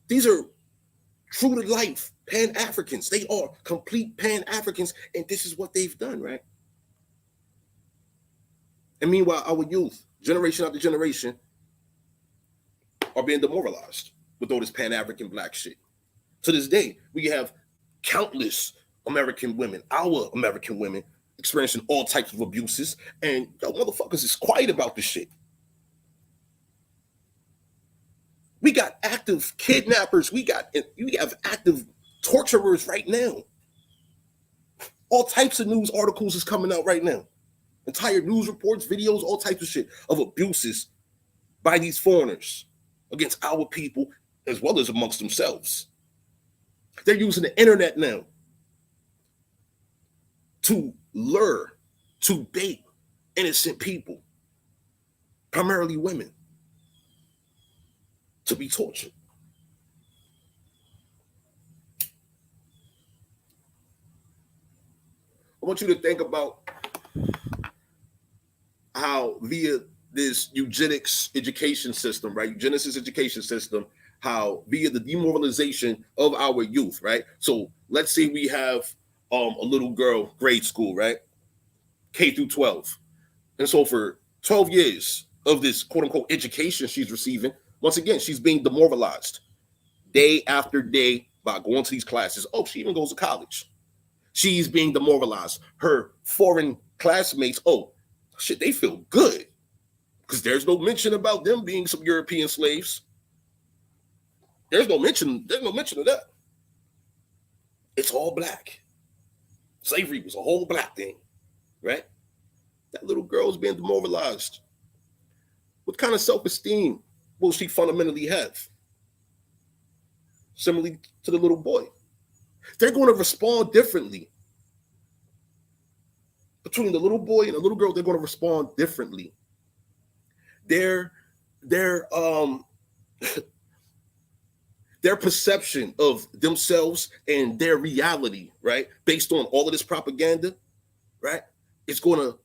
These are true to life Pan-Africans. They are complete Pan-Africans, and this is what they've done, right? And meanwhile, our youth, generation after generation, are being demoralized with all this Pan-African black shit. To this day, we have countless American women, our American women, experiencing all types of abuses, and yo, motherfuckers is quiet about this shit. We got active kidnappers. We have active torturers right now. All types of news articles is coming out right now. Entire news reports, videos, all types of shit of abuses by these foreigners against our people as well as amongst themselves. They're using the internet now to lure, to bait innocent people, primarily women, to be tortured. I want you to think about how via this eugenics education system, right? Eugenicist education system, how via the demoralization of our youth, right? So let's say we have a little girl, grade school, right? K through 12. And so for 12 years of this quote unquote education she's receiving, once again, she's being demoralized day after day by going to these classes. Oh, she even goes to college. She's being demoralized. Her foreign classmates, oh, shit, they feel good because there's no mention about them being some European slaves. There's no mention of that. It's all black. Slavery was a whole black thing, right? That little girl's being demoralized. What kind of self-esteem will she fundamentally have? Similarly to the little boy. They're going to respond differently. Between the little boy and the little girl, they're going to respond differently. Their perception of themselves and their reality, right, based on all of this propaganda, right, is going to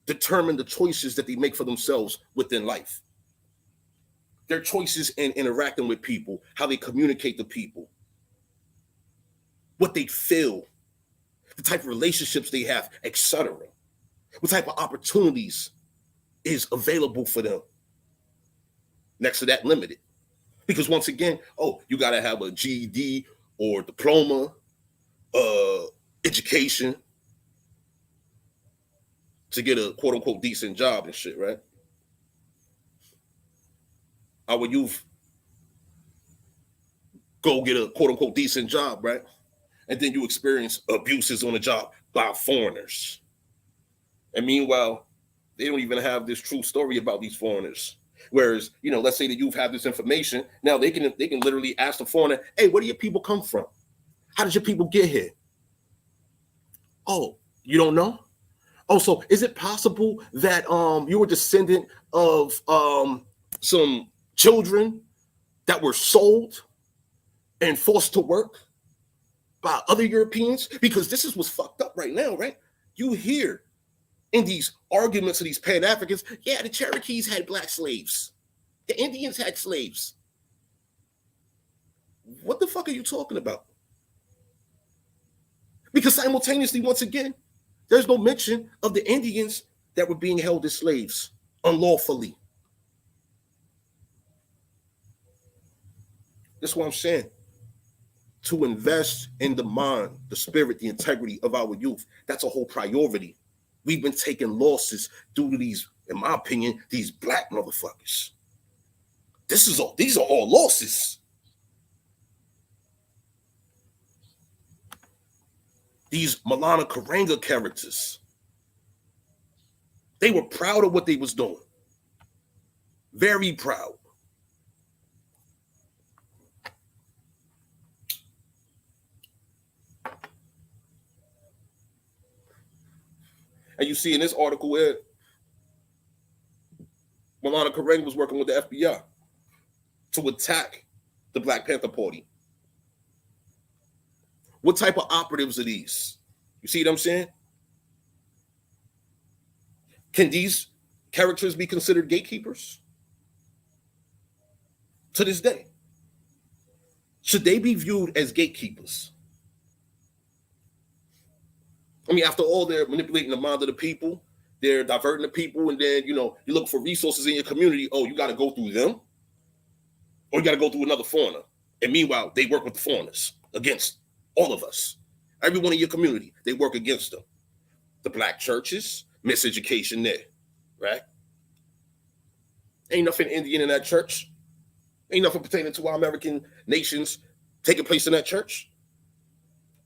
determine the choices that they make for themselves within life. Their choices in interacting with people, how they communicate to people, what they feel, the type of relationships they have, etc. What type of opportunities is available for them. Next to that, limited. Because once again, oh, you got to have a GED or diploma, education to get a quote unquote decent job and shit, right? Our youth go get a quote unquote decent job, right? And then you experience abuses on the job by foreigners. And meanwhile, they don't even have this true story about these foreigners. Whereas, let's say the youth have this information. Now they can literally ask the foreigner, hey, where do your people come from? How did your people get here? Oh, you don't know? Oh, so is it possible that you were descendant of some children that were sold and forced to work by other Europeans? Because this is what's fucked up right now, right? You hear in these arguments of these Pan-Africans, yeah, the Cherokees had black slaves. The Indians had slaves. What the fuck are you talking about? Because simultaneously, once again, there's no mention of the Indians that were being held as slaves unlawfully. That's what I'm saying. To invest in the mind, the spirit, the integrity of our youth, that's a whole priority. We've been taking losses due to these, in my opinion, these black motherfuckers. These are all losses. These Malana Karanga characters, they were proud of what they was doing. Very proud. And you see in this article where Malana Karanga was working with the FBI to attack the Black Panther Party. What type of operatives are these? You see what I'm saying? Can these characters be considered gatekeepers? To this day. Should they be viewed as gatekeepers? I mean, after all, they're manipulating the mind of the people. They're diverting the people. And then, you look for resources in your community. Oh, you got to go through them. Or you got to go through another foreigner. And meanwhile, they work with the foreigners against all of us. Everyone in your community, they work against them. The black churches, miseducation there, right? Ain't nothing Indian in that church. Ain't nothing pertaining to our American nations taking place in that church.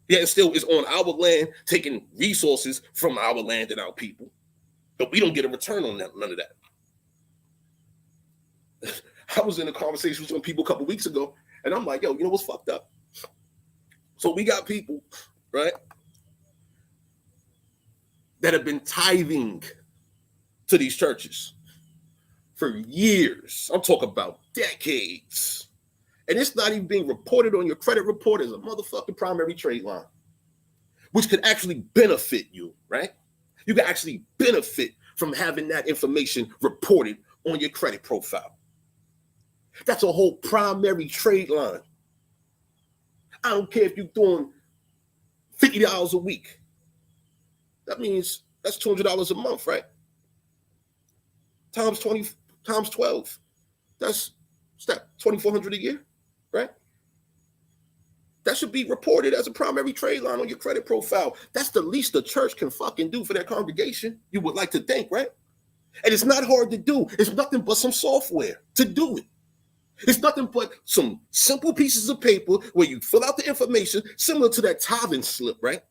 Yet it still is on our land, taking resources from our land and our people. But we don't get a return on that, none of that. I was in a conversation with some people a couple weeks ago, and I'm like, yo, you know what's fucked up? So we got people, right, that have been tithing to these churches for years. I'm talking about decades. And it's not even being reported on your credit report as a motherfucking primary trade line, which could actually benefit you, right? You can actually benefit from having that information reported on your credit profile. That's a whole primary trade line. I don't care if you're doing $50 a week. That means that's $200 a month, right? Times 20, times 12. That's $2,400 a year, right? That should be reported as a primary trade line on your credit profile. That's the least the church can fucking do for their congregation. You would like to think, right? And it's not hard to do. It's nothing but some software to do it. It's nothing but some simple pieces of paper where you fill out the information similar to that tithing slip, right?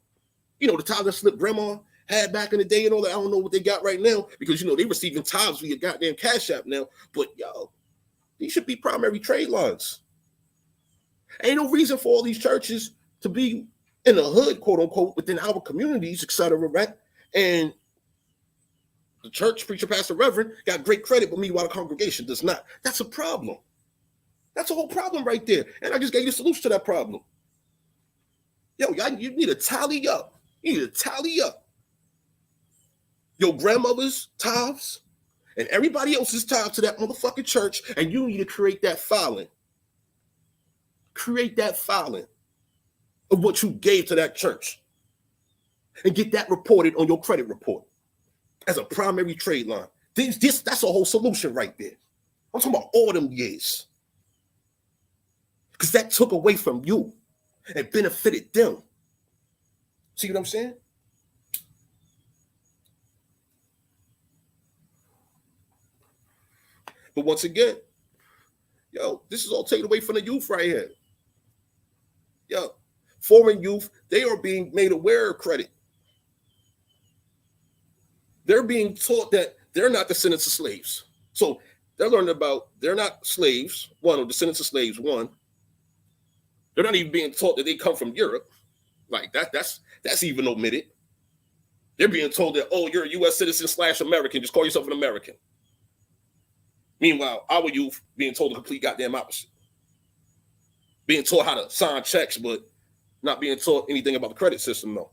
You know, the tithing slip grandma had back in the day and all that. I don't know what they got right now because, they receiving tithes via goddamn Cash App now. But, yo, these should be primary trade lines. Ain't no reason for all these churches to be in the hood, quote unquote, within our communities, et cetera, right? And the church, preacher, pastor, reverend got great credit, but meanwhile, the congregation does not. That's a problem. That's a whole problem right there. And I just gave you a solution to that problem. Yo, you need to tally up. You need to tally up your grandmother's tithes and everybody else's tithes to that motherfucking church, and you need to create that filing. Create that filing of what you gave to that church and get that reported on your credit report as a primary trade line. That's a whole solution right there. I'm talking about all them years. Because that took away from you and benefited them. See what I'm saying? But once again, yo, this is all taken away from the youth right here. Yo, foreign youth, they are being made aware of credit. They're being taught that they're not descendants of slaves. So They're learning about they're not slaves, one, or descendants of slaves, one. They're not even being taught that they come from Europe. Like that's even omitted. They're being told that, oh, you're a U.S. citizen / American. Just call yourself an American. Meanwhile, our youth being told the complete goddamn opposite. Being taught how to sign checks, but not being taught anything about the credit system, though.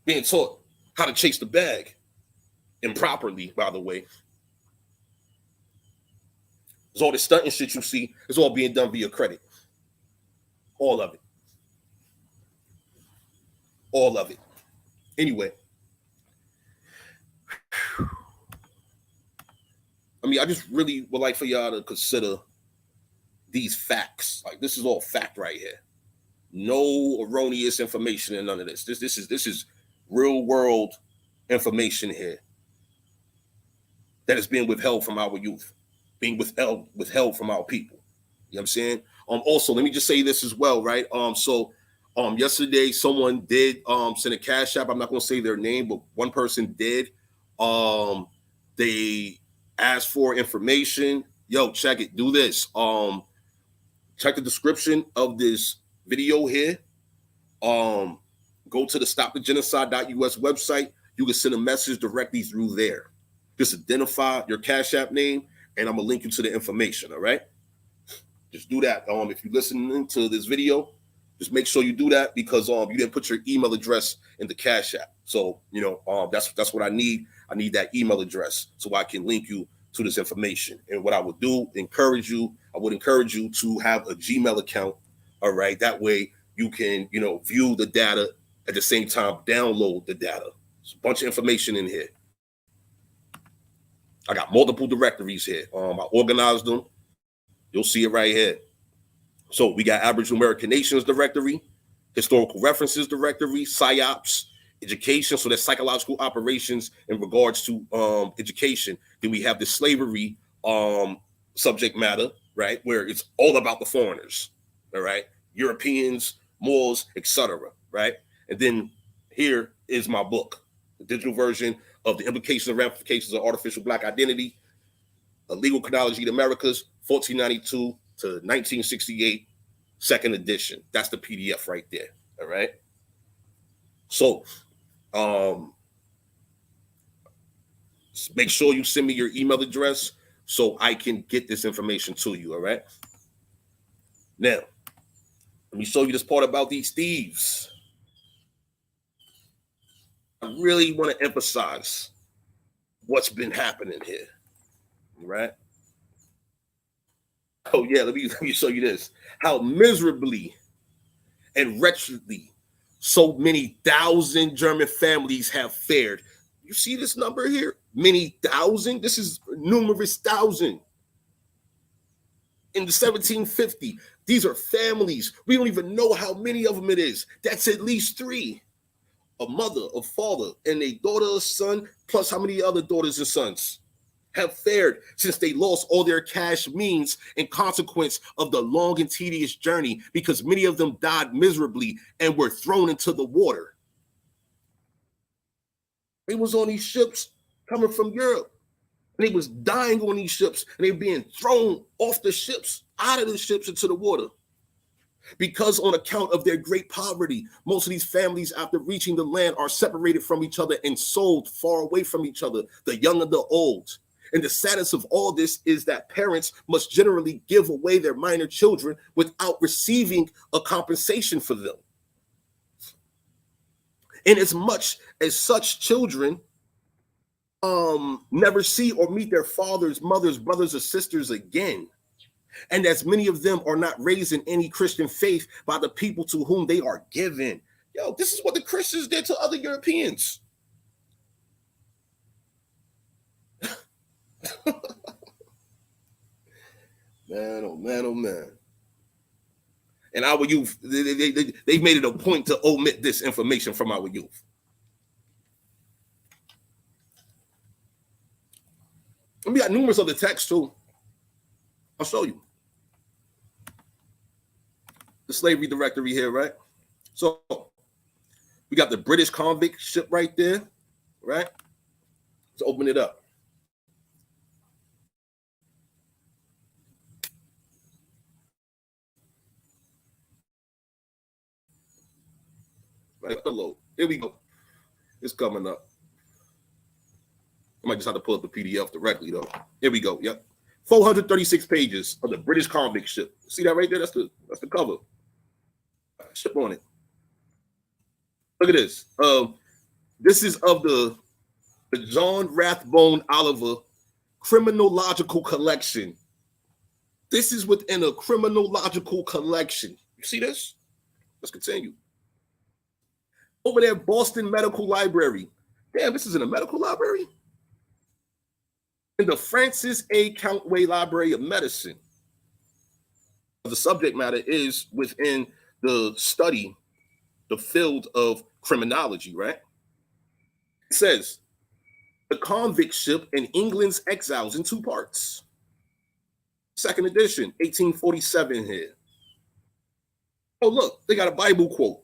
Being taught how to chase the bag improperly, by the way. There's all this stunting shit you see. It's all being done via credit. All of it. All of it. Anyway. I mean, I just really would like for y'all to consider these facts. Like, this is all fact right here. No erroneous information in none of this. This is real world information here that is being withheld from our youth, being withheld from our people. You know what I'm saying? Also, let me just say this as well, right? Yesterday someone did send a cash app. I'm not going to say their name, but one person did. They asked for information. Yo, check it. Do this. Check the description of this video here. Go to the stopthegenocide.us website. You can send a message directly through there. Just identify your cash app name, and I'm gonna link you to the information. All right. Just do that. If you're listening to this video, just make sure you do that because you didn't put your email address in the cash app. So that's what I need. I need that email address so I can link you to this information. And what I would do, I would encourage you to have a Gmail account. All right. That way you can, view the data at the same time, download the data. There's a bunch of information in here. I got multiple directories here. I organized them. You'll see it right here. So we got Aboriginal American Nations directory, historical references directory, PSYOPs, education. So that's psychological operations in regards to education. Then we have the slavery subject matter, right? Where it's all about the foreigners, all right? Europeans, Moors, etc., right? And then here is my book, the digital version of the implications and ramifications of artificial Black identity, a legal chronology of the Americas, 1492 to 1968, second edition. That's the PDF right there. All right. So make sure you send me your email address so I can get this information to you. All right. Now, let me show you this part about these thieves. I really want to emphasize what's been happening here. Right? Oh, yeah, let me show you this. How miserably and wretchedly so many thousand German families have fared. You see this number here? Many thousand? This is numerous thousand. In the 1750, these are families. We don't even know how many of them it is. That's at least 3. A mother, a father, and a daughter, a son, plus how many other daughters and sons have fared since they lost all their cash means in consequence of the long and tedious journey, because many of them died miserably and were thrown into the water. They was on these ships coming from Europe, and they was dying on these ships, and they were being thrown off the ships, out of the ships into the water. Because on account of their great poverty, most of these families, after reaching the land, are separated from each other and sold far away from each other, the young and the old. And the saddest of all this is that parents must generally give away their minor children without receiving a compensation for them. And as much as such children never see or meet their fathers, mothers, brothers, or sisters again, and as many of them are not raised in any Christian faith by the people to whom they are given. Yo, this is what the Christians did to other Europeans. Man, oh man, oh man. And our youth, they made it a point to omit this information from our youth. And we got numerous other texts too. I'll show you. The slavery directory here, right? So we got the British convict ship right there, right? Let's open it up. Right, hello. Here we go. It's coming up. I might just have to pull up the PDF directly, though. Here we go. Yep. 436 pages of the British convict ship. See that right there? That's the cover. Ship on it. Look at this. This is of the John Rathbone Oliver Criminological Collection. This is within a criminological collection. You see this? Let's continue. Over there, Boston Medical Library. Damn, this is in a medical library? In the Francis A. Countway Library of Medicine. The subject matter is within the study, the field of criminology, right? It says, the convict ship and England's exiles in 2 parts. Second edition, 1847 here. Oh, look, they got a Bible quote.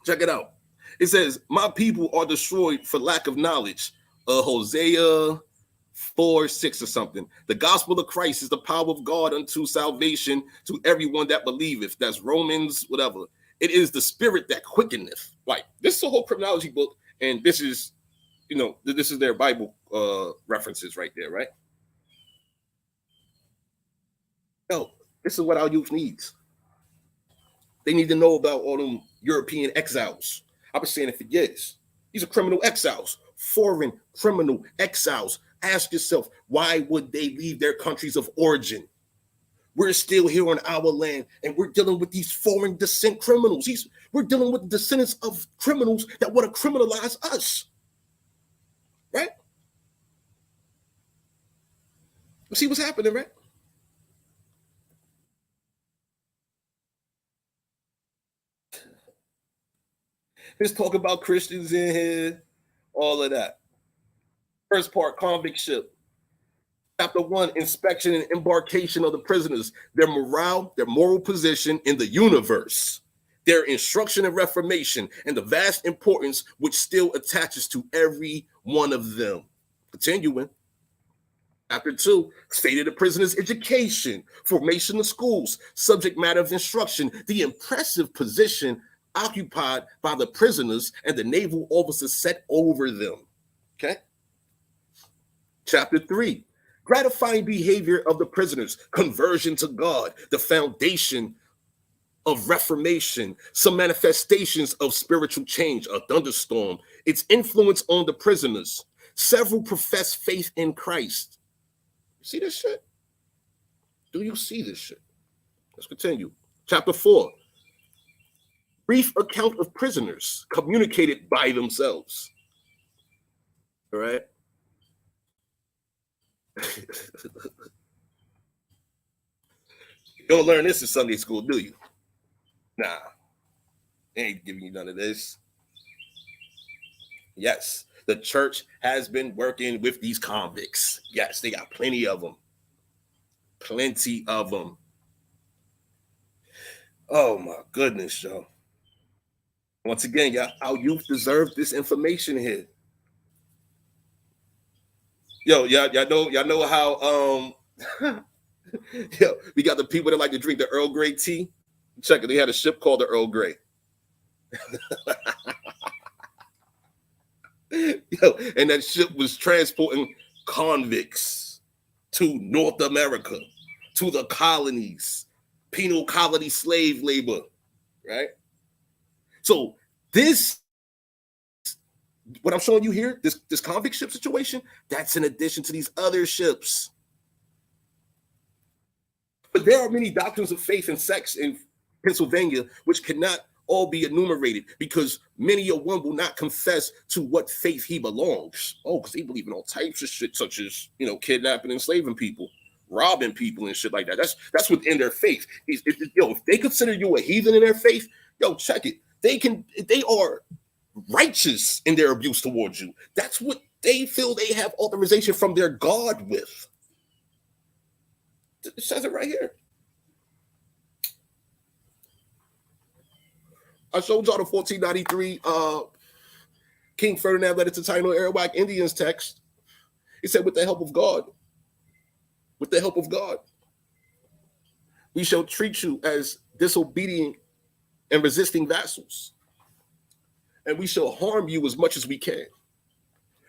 Check it out. It says, my people are destroyed for lack of knowledge. Hosea 4:6 or something. The gospel of Christ is the power of God unto salvation to everyone that believeth. That's Romans, whatever. It is the spirit that quickeneth. Like, this is a whole criminology book, and this is, this is their Bible references right there, right? No, this is what our youth needs. They need to know about all them European exiles. I've been saying it for years. These are criminal exiles, foreign criminal exiles. Ask yourself, why would they leave their countries of origin? We're still here on our land, and we're dealing with these foreign descent criminals. We're dealing with the descendants of criminals that want to criminalize us. Right? You see what's happening, right? Let's talk about Christians in here, all of that. First part, convict ship. Chapter 1, inspection and embarkation of the prisoners, their morale, their moral position in the universe, their instruction and reformation, and the vast importance which still attaches to every one of them. Continuing. Chapter 2, state of the prisoner's education, formation of schools, subject matter of instruction, the impressive position occupied by the prisoners and the naval officers set over them. Okay. Chapter 3, gratifying behavior of the prisoners, conversion to God, the foundation of reformation, some manifestations of spiritual change, a thunderstorm, its influence on the prisoners, several profess faith in Christ. You see this shit? Do you see this shit? Let's continue. Chapter 4, brief account of prisoners communicated by themselves. All right. You don't learn this in Sunday school, do you? Nah, they ain't giving you none of this. Yes, the church has been working with these convicts. Yes, they got plenty of them. Plenty of them. Oh my goodness, y'all. Once again, y'all, our youth deserve this information here. Yo, y'all know how yo, we got the people that like to drink the Earl Grey tea. Check it, they had a ship called the Earl Grey. Yo, and that ship was transporting convicts to North America, to the colonies, penal colony slave labor, right? So this, what I'm showing you here, this convict ship situation, that's in addition to these other ships. But there are many doctrines of faith and sex in Pennsylvania which cannot all be enumerated, because many a one will not confess to what faith he belongs. Oh, because they believe in all types of shit, such as, kidnapping, enslaving people, robbing people, and shit like that. That's within their faith. If they consider you a heathen in their faith, yo, check it. They are righteous in their abuse towards you. That's what they feel they have authorization from their God with. It says it right here. I showed y'all the 1493 King Ferdinand letter to Taino Arawak Indians text. He said, with the help of God, we shall treat you as disobedient and resisting vassals. and we shall harm you as much as we can.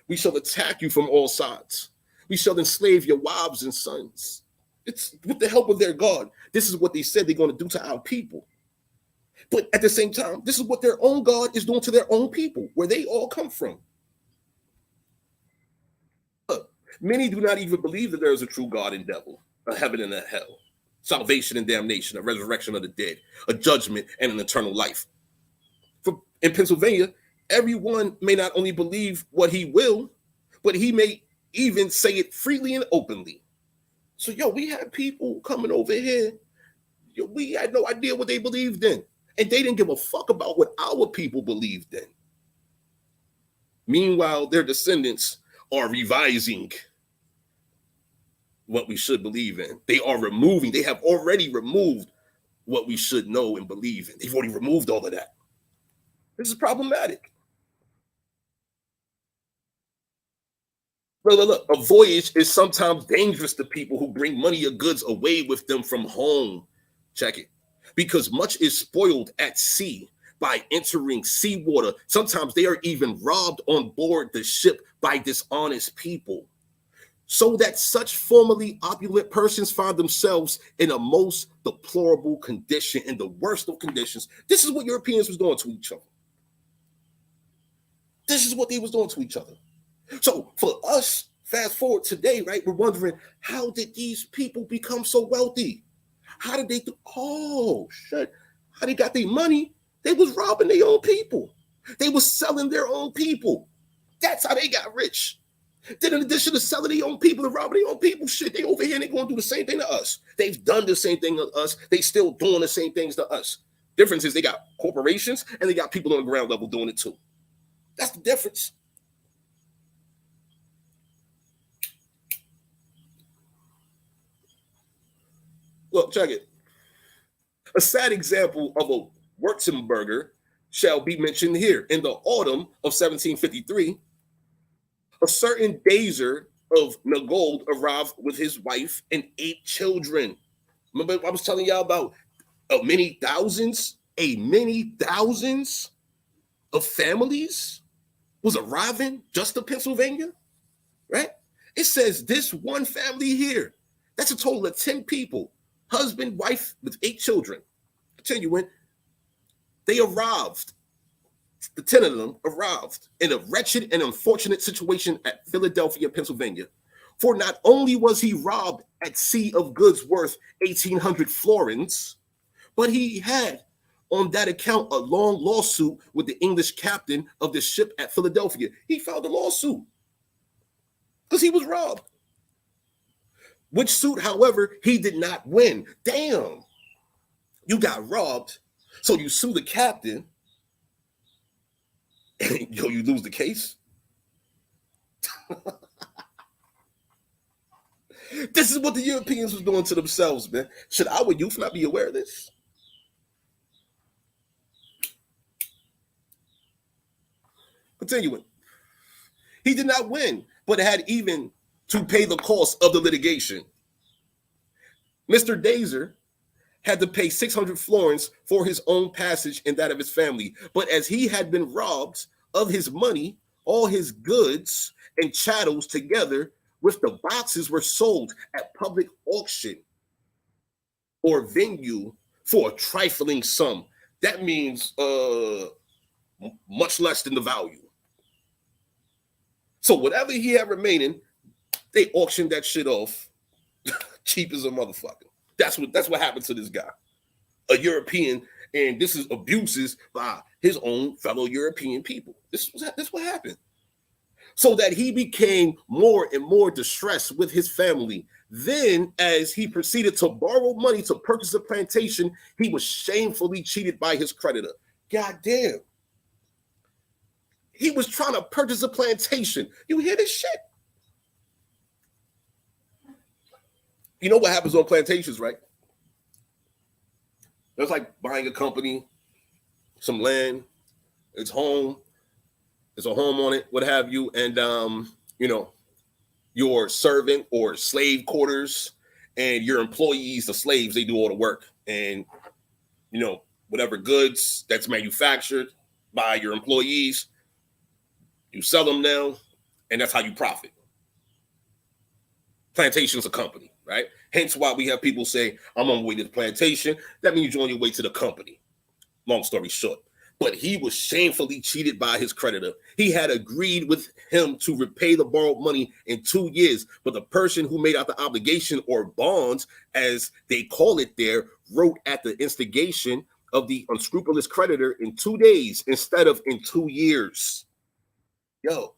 We shall attack you from all sides. We shall enslave your wives and sons. It's with the help of their God. This is what they said they're going to do to our people. But at the same time, this is what their own God is doing to their own people, where they all come from. Many do not even believe that there is a true God and devil, a heaven and a hell, salvation and damnation, a resurrection of the dead, a judgment and an eternal life. In Pennsylvania, everyone may not only believe what he will, but he may even say it freely and openly. So, we had people coming over here. We had no idea what they believed in. And they didn't give a fuck about what our people believed in. Meanwhile, their descendants are revising what we should believe in. They have already removed what we should know and believe in. They've already removed all of that. This is problematic. Look, a voyage is sometimes dangerous to people who bring money or goods away with them from home. Check it. Because much is spoiled at sea by entering seawater. Sometimes they are even robbed on board the ship by dishonest people. So that such formerly opulent persons find themselves in a most deplorable condition, in the worst of conditions. This is what Europeans was doing to each other. This is what they was doing to each other. So for us, fast forward today, right, we're wondering, how did these people become so wealthy? How did they do? Oh, shit. How they got their money? They was robbing their own people. They was selling their own people. That's how they got rich. Then in addition to selling their own people and robbing their own people, shit, they over here and they going to do the same thing to us. They've done the same thing to us. They still doing the same things to us. Difference is they got corporations and they got people on the ground level doing it too. That's the difference. Look, check it. A sad example of a Wurzenberger shall be mentioned here. In the autumn of 1753, a certain Dazer of Nagold arrived with his wife and 8 children. Remember, I was telling y'all about many thousands of families was arriving just to Pennsylvania, right? It says this one family here, that's a total of 10 people, husband, wife with 8 children. Continuing, they arrived. The 10 of them arrived in a wretched and unfortunate situation at Philadelphia, Pennsylvania. For not only was he robbed at sea of goods worth 1,800 florins, but he had on that account a long lawsuit with the English captain of the ship at Philadelphia. He filed a lawsuit because he was robbed. Which suit, however, he did not win. Damn, you got robbed, so you sue the captain, and you lose the case. This is what the Europeans was doing to themselves, man. Should our youth not be aware of this? Continuing. He did not win, but had even to pay the cost of the litigation. Mr. Dazer had to pay 600 florins for his own passage and that of his family. But as he had been robbed of his money, all his goods and chattels together with the boxes were sold at public auction or venue for a trifling sum. That means much less than the value. So whatever he had remaining, they auctioned that shit off cheap as a motherfucker. That's what happened to this guy, a European, and this is abuses by his own fellow European people. This what happened. So that he became more and more distressed with his family. Then, as he proceeded to borrow money to purchase a plantation, he was shamefully cheated by his creditor. God damn. He was trying to purchase a plantation. You hear this shit? You know what happens on plantations, right? It's like buying a company, some land, it's home, there's a home on it, what have you, and your servant or slave quarters and your employees, the slaves, they do all the work, and whatever goods that's manufactured, by your employees. You sell them now, and that's how you profit. Plantation's a company, right? Hence why we have people say, I'm on my way to the plantation. That means you're on your way to the company. Long story short. But he was shamefully cheated by his creditor. He had agreed with him to repay the borrowed money in 2 years. But the person who made out the obligation, or bonds, as they call it there, wrote at the instigation of the unscrupulous creditor in 2 days instead of in 2 years. Yo.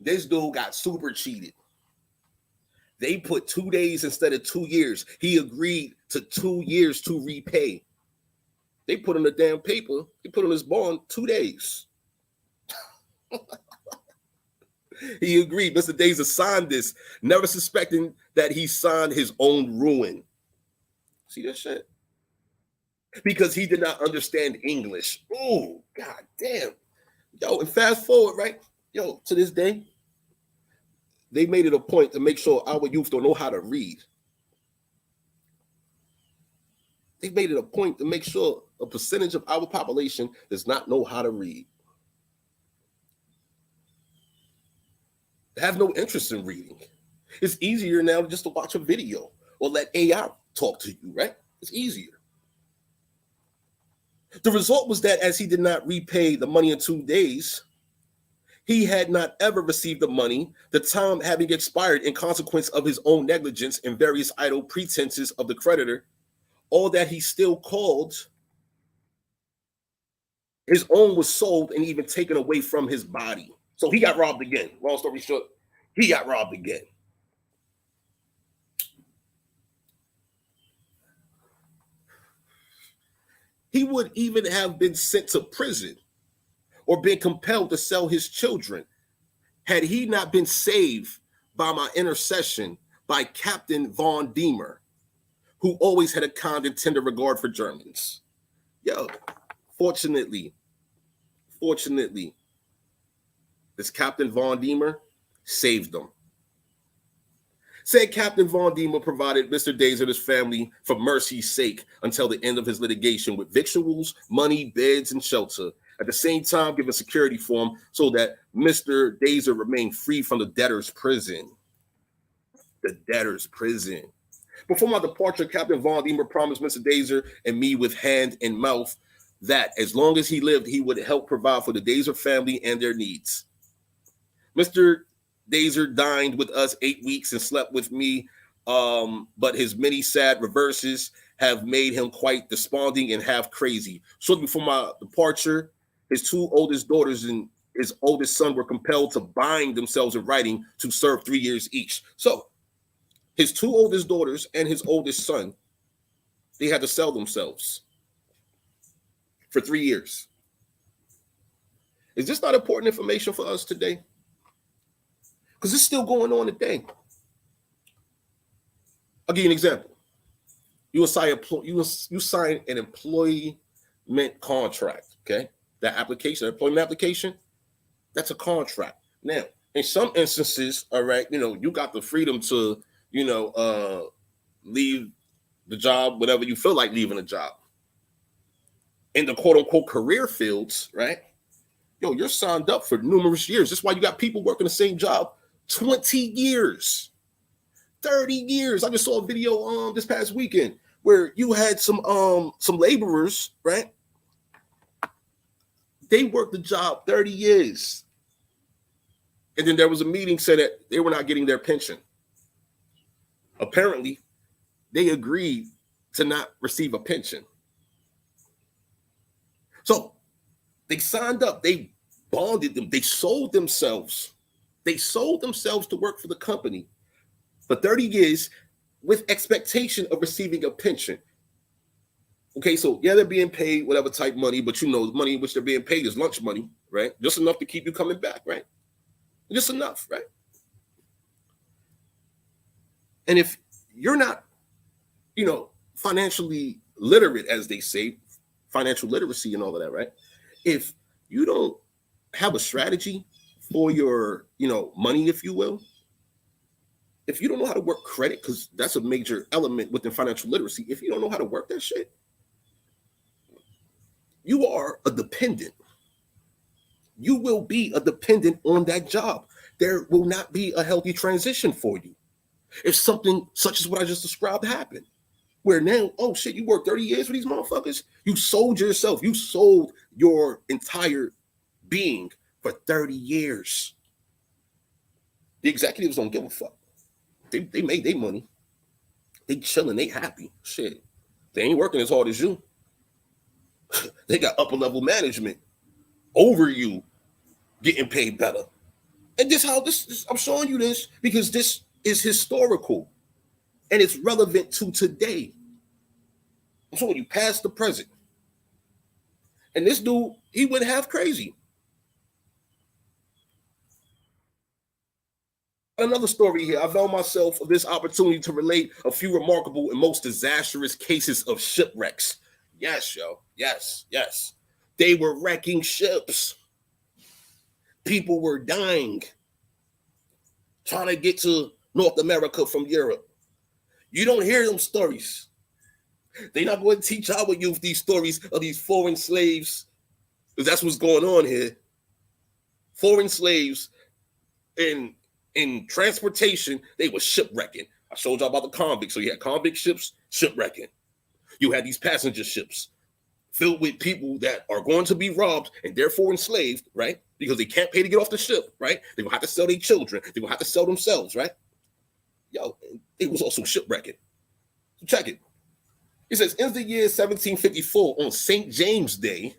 This dude got super cheated. They put 2 days instead of 2 years. He agreed to 2 years to repay. They put on the damn paper. He put on his bond 2 days. He agreed. Mr. Dazer signed this, never suspecting that he signed his own ruin. See that shit? Because he did not understand English. Oh, god damn. Yo, and fast forward, right? Yo, to this day, they made it a point to make sure our youth don't know how to read. They made it a point to make sure a percentage of our population does not know how to read. They have no interest in reading. It's easier now just to watch a video or let AI talk to you, right? It's easier. The result was that as he did not repay the money in 2 days, he had not ever received the money, the time having expired in consequence of his own negligence and various idle pretenses of the creditor. All that he still called his own was sold and even taken away from his body. So he got robbed again. Long story short, he got robbed again. He would even have been sent to prison or been compelled to sell his children had he not been saved by my intercession by Captain Von Diemer, who always had a kind and tender regard for Germans. Yo, fortunately, this Captain Von Diemer saved them. Said Captain Von Diemer provided Mr. Dazer and his family for mercy's sake until the end of his litigation with victuals, money, beds, and shelter. At the same time, giving security for him so that Mr. Dazer remained free from the debtor's prison. The debtor's prison. Before my departure, Captain Von Diemer promised Mr. Dazer and me with hand and mouth that as long as he lived, he would help provide for the Dazer family and their needs. Mr. Dazer dined with us 8 weeks and slept with me, but his many sad reverses have made him quite desponding and half crazy. Shortly before my departure, his 2 oldest daughters and his oldest son were compelled to bind themselves in writing to serve 3 years each. So his 2 oldest daughters and his oldest son, they had to sell themselves for 3 years. Is this not important information for us today? Because it's still going on today. I'll give you an example. You sign an employment contract, okay? That application, employment application, that's a contract. Now, in some instances, all right, you got the freedom to, leave the job whenever you feel like leaving a job. In the quote unquote career fields, right? Yo, you're signed up for numerous years. That's why you got people working the same job 20 years, 30 years. I just saw a video this past weekend where you had some laborers, right? They worked the job 30 years. And then there was a meeting said that they were not getting their pension. Apparently, they agreed to not receive a pension. So they signed up, they bonded them, they sold themselves. They sold themselves to work for the company for 30 years with expectation of receiving a pension. Okay, so yeah, they're being paid whatever type money, but the money in which they're being paid is lunch money, right? Just enough to keep you coming back, right? Just enough, right? And if you're not, financially literate, as they say, financial literacy and all of that, right? If you don't have a strategy for your, money, if you will, if you don't know how to work credit, because that's a major element within financial literacy, if you don't know how to work that shit, you are a dependent. You will be a dependent on that job. There will not be a healthy transition for you if something such as what I just described happened. Where now, oh shit, you worked 30 years for these motherfuckers? You sold yourself. You sold your entire being for 30 years. The executives don't give a fuck. They made their money. They chilling, they happy. Shit. They ain't working as hard as you. They got upper level management over you getting paid better. And this how this I'm showing you this because this is historical and it's relevant to today. I'm showing you past the present. And this dude, he went half crazy. Another story here. I avail myself of this opportunity to relate a few remarkable and most disastrous cases of shipwrecks. Yes, yo. Yes, yes. They were wrecking ships. People were dying, trying to get to North America from Europe. You don't hear them stories. They're not going to teach our youth these stories of these foreign slaves, because that's what's going on here. Foreign slaves in transportation, they were shipwrecking. I showed y'all about the convicts. So you had convict ships shipwrecking. You had these passenger ships filled with people that are going to be robbed and therefore enslaved, right? Because they can't pay to get off the ship, right? They're going to have to sell their children. They're going to have to sell themselves, right? Yo, it was also shipwrecking. So check it. It says, in the year 1754, on St. James Day,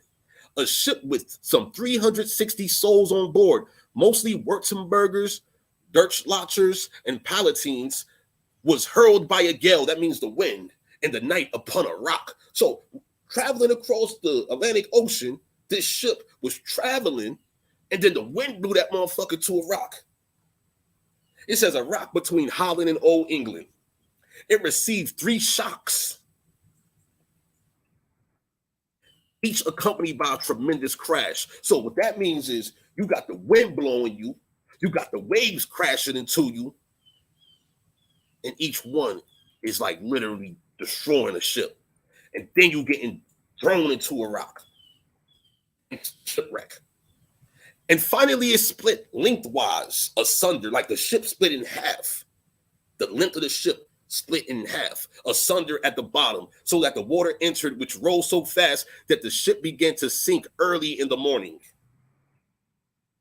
a ship with some 360 souls on board, mostly Württembergers, Deutschlachers, and Palatines, was hurled by a gale, that means the wind, in the night upon a rock. So traveling across the Atlantic Ocean, this ship was traveling, and then the wind blew that motherfucker to a rock. It says a rock between Holland and Old England. It received 3 shocks, each accompanied by a tremendous crash. So what that means is you got the wind blowing you, you got the waves crashing into you, and each one is like literally destroying a ship. And then you getting thrown into a rock. It's shipwreck. And finally it split lengthwise asunder, like the ship split in half. The length of the ship split in half, asunder at the bottom, so that the water entered, which rose so fast that the ship began to sink early in the morning.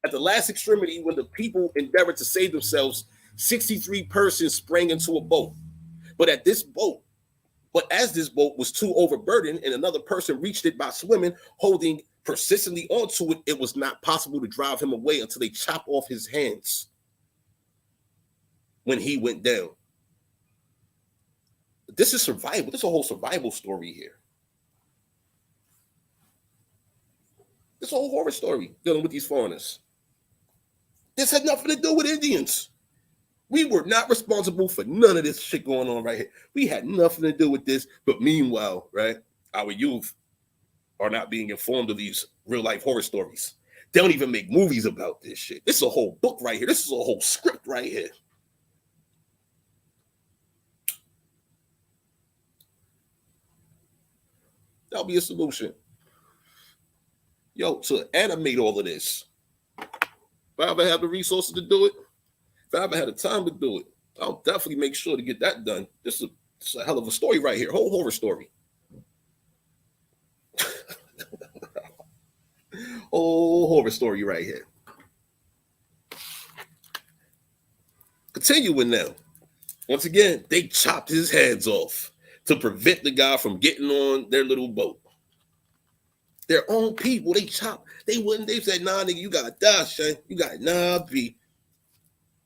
At the last extremity, when the people endeavored to save themselves, 63 persons sprang into a boat. But as this boat was too overburdened and another person reached it by swimming, holding persistently onto it, it was not possible to drive him away until they chopped off his hands when he went down. This is survival. This is a whole survival story here. This whole horror story dealing with these foreigners. This had nothing to do with Indians. We were not responsible for none of this shit going on right here. We had nothing to do with this. But meanwhile, right, our youth are not being informed of these real life horror stories. They don't even make movies about this shit. This is a whole book right here. This is a whole script right here. That'll be a solution. Yo, to animate all of this. If I ever have the resources to do it, if I ever had the time to do it, I'll definitely make sure to get that done. This is a hell of a story right here. Whole horror story. Whole horror story right here. Continuing now. Once again, they chopped his hands off to prevent the guy from getting on their little boat. Their own people, they chopped. They said, nah, nigga, you gotta die, Shane. You gotta, nah, B.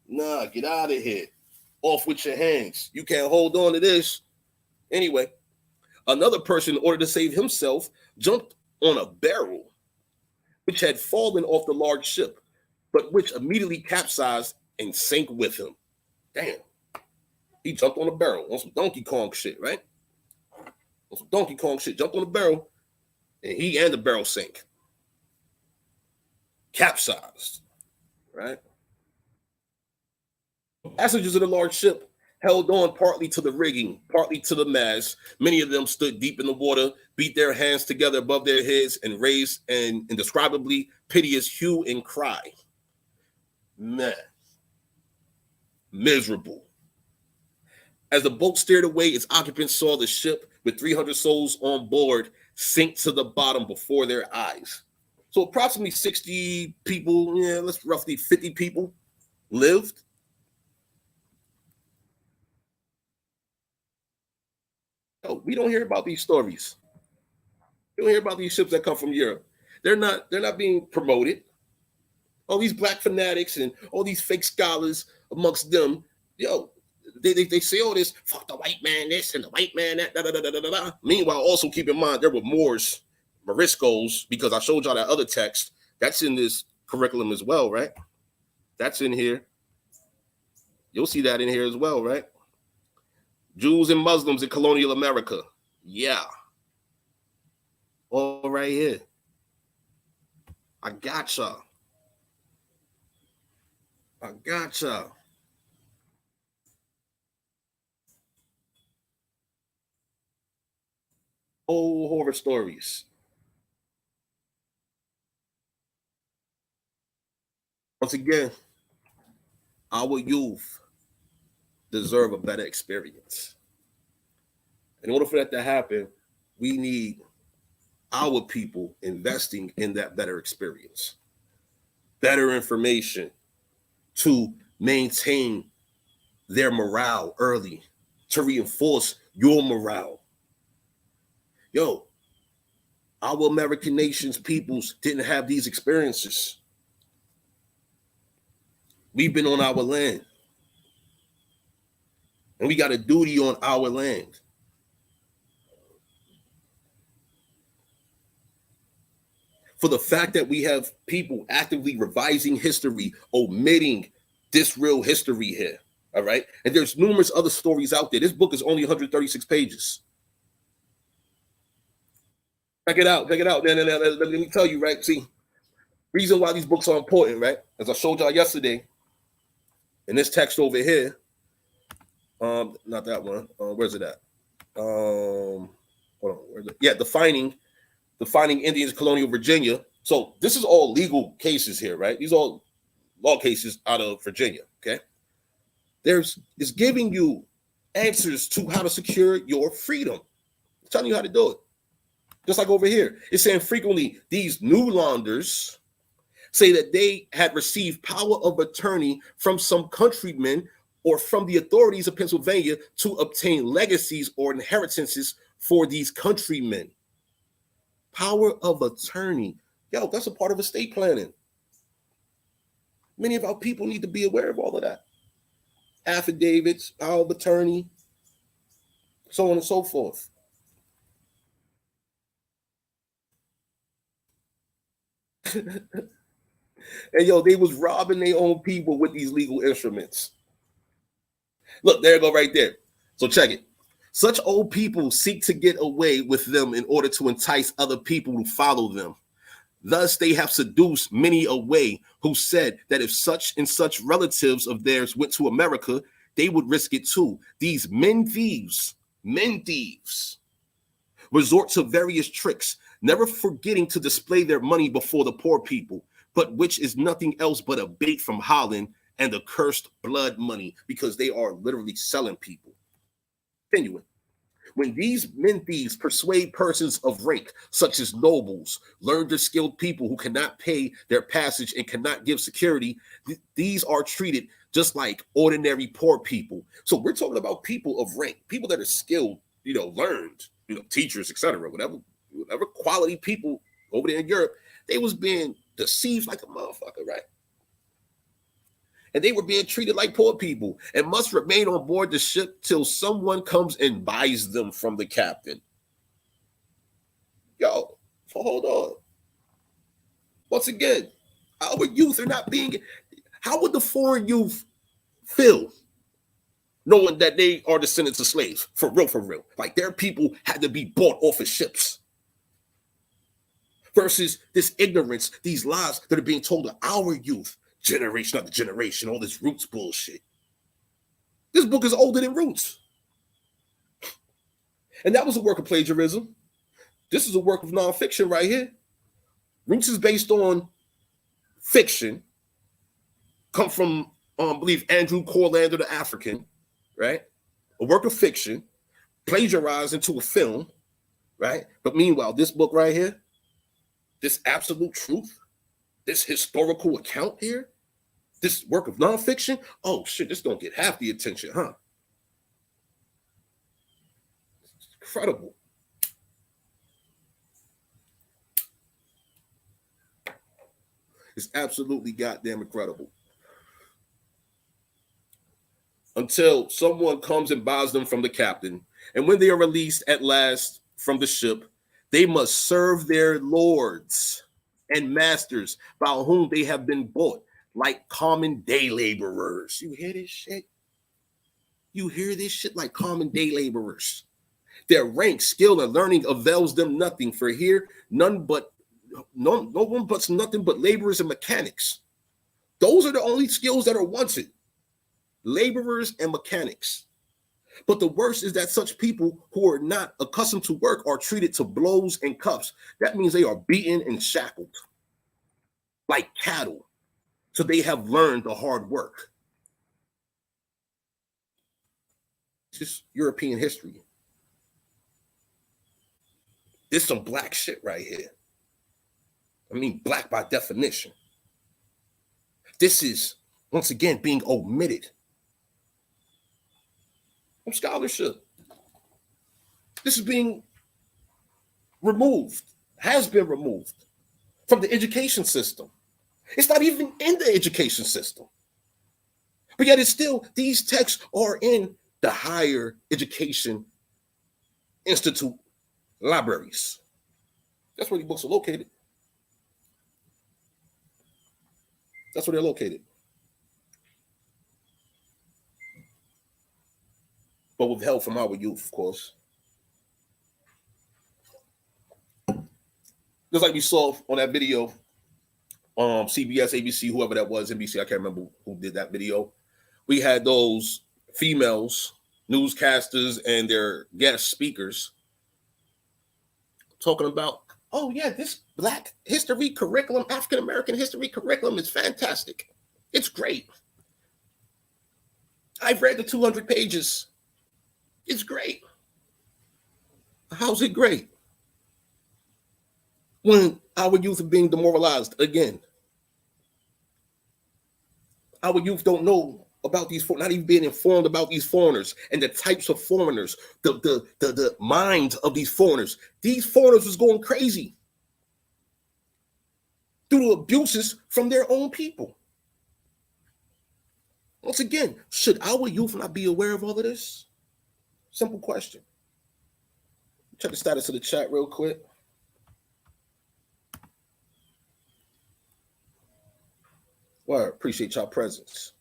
Nah, get out of here. Off with your hands. You can't hold on to this. Anyway, another person, in order to save himself, jumped on a barrel which had fallen off the large ship, but which immediately capsized and sank with him. Damn. He jumped on a barrel on some Donkey Kong shit, right? On some Donkey Kong shit. Jumped on a barrel, and he and the barrel sank. Capsized, right? Passengers of the large ship held on partly to the rigging, partly to the mast. Many of them stood deep in the water, beat their hands together above their heads, and raised an indescribably piteous hue and cry. Man, miserable. As the boat steered away, its occupants saw the ship with 300 souls on board sink to the bottom before their eyes. So approximately 60 people, let's roughly 50 people lived. Oh, we don't hear about these stories. We don't hear about these ships that come from Europe. They're not being promoted. All these black fanatics and all these fake scholars amongst them, they say all this, fuck the white man this and the white man that, da, da, da, da, da, da. Meanwhile, also keep in mind there were Moors, Moriscos, because I showed y'all that other text. That's in this curriculum as well, right? That's in here. You'll see that in here as well, right? Jews and Muslims in colonial America. Yeah. All right here. I gotcha. Oh, horror stories. Once again, our youth deserve a better experience. In order for that to happen, we need our people investing in that better experience, better information to maintain their morale early, to reinforce your morale. Our American nation's peoples didn't have these experiences. We've been on our land, and we got a duty on our land. For the fact that we have people actively revising history, omitting this real history here, all right? And there's numerous other stories out there. This book is only 136 pages. Check it out. Let me tell you, right? See, reason why these books are important, right? As I showed y'all yesterday, in this text over here, not that one. Where's it at? Hold on. Where's it? Yeah, defining Indians, colonial Virginia. So this is all legal cases here, right? These are all law cases out of Virginia. Okay, it's giving you answers to how to secure your freedom. It's telling you how to do it. Just like over here, it's saying frequently these Newlanders say that they had received power of attorney from some countrymen or from the authorities of Pennsylvania to obtain legacies or inheritances for these countrymen. Power of attorney. That's a part of estate planning. Many of our people need to be aware of all of that. Affidavits, power of attorney, so on and so forth. And they was robbing their own people with these legal instruments. Look, there you go right there. So check it. Such old people seek to get away with them in order to entice other people to follow them. Thus, they have seduced many away who said that if such and such relatives of theirs went to America, they would risk it too. These men thieves, resort to various tricks, never forgetting to display their money before the poor people, but which is nothing else but a bait from Holland and the cursed blood money, because they are literally selling people. Continuing. When these men thieves persuade persons of rank, such as nobles, learned or skilled people who cannot pay their passage and cannot give security, these are treated just like ordinary poor people. So we're talking about people of rank, people that are skilled, learned, teachers, etc., whatever quality people over there in Europe, they was being deceived like a motherfucker, right? And they were being treated like poor people and must remain on board the ship till someone comes and buys them from the captain. Hold on. Once again, our youth are not being... How would the foreign youth feel knowing that they are descendants of slaves? For real. Like their people had to be bought off of ships. Versus this ignorance, these lies that are being told to our youth. Generation after generation, all this roots bullshit. This book is older than Roots. And that was a work of plagiarism. This is a work of nonfiction right here. Roots is based on fiction. Come from, I believe, Andrew Corlander, the African, right? A work of fiction, plagiarized into a film, right? But meanwhile, this book right here, this absolute truth, this historical account here, this work of nonfiction, oh shit, this don't get half the attention, huh? It's incredible. It's absolutely goddamn incredible. Until someone comes and buys them from the captain, and when they are released at last from the ship, they must serve their lords and masters by whom they have been bought, like common day laborers. You hear this shit? You hear this shit? Like common day laborers. Their rank, skill, and learning avails them nothing, for here no one but's nothing but laborers and mechanics. Those are the only skills that are wanted. Laborers and mechanics. But the worst is that such people who are not accustomed to work are treated to blows and cuffs. That means they are beaten and shackled like cattle. So they have learned the hard work. It's just European history. This is some black shit right here. I mean, black by definition. This is, once again, being omitted from scholarship. This is being removed, has been removed from the education system. It's not even in the education system. But yet it's still, these texts are in the higher education institute libraries. That's where these books are located. That's where they're located. But with help from our youth, of course. Just like we saw on that video, CBS, ABC, whoever that was, NBC, I can't remember who did that video. We had those females, newscasters, and their guest speakers talking about, oh yeah, this Black history curriculum, African-American history curriculum is fantastic. It's great. I've read the 200 pages. It's great. How's it great? When our youth are being demoralized again. Our youth don't know about these, not even being informed about these foreigners and the types of foreigners, the mind of these foreigners. These foreigners was going crazy through the abuses from their own people. Once again, should our youth not be aware of all of this? Simple question. Check the status of the chat real quick. Well, I appreciate y'all presence.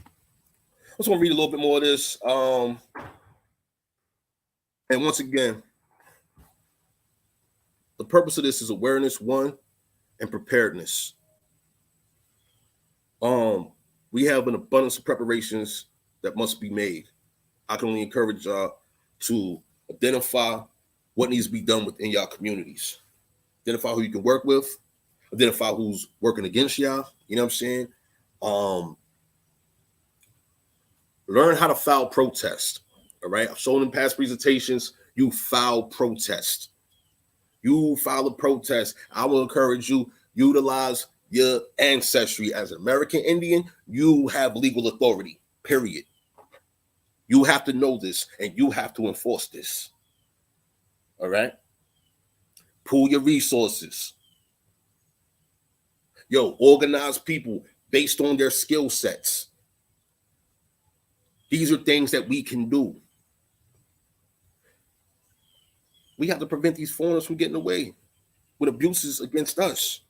I just want to read a little bit more of this. And once again, the purpose of this is awareness, one, and preparedness. We have an abundance of preparations that must be made. I can only encourage y'all to identify what needs to be done within y'all communities. Identify who you can work with, identify who's working against y'all, you know what I'm saying? Learn how to file protest, all right? I've shown in past presentations, you file protest. You file a protest. I will encourage you, utilize your ancestry as an American Indian. You have legal authority, period. You have to know this, and you have to enforce this, all right? Pool your resources. Yo, organize people based on their skill sets. These are things that we can do. We have to prevent these foreigners from getting away with abuses against us.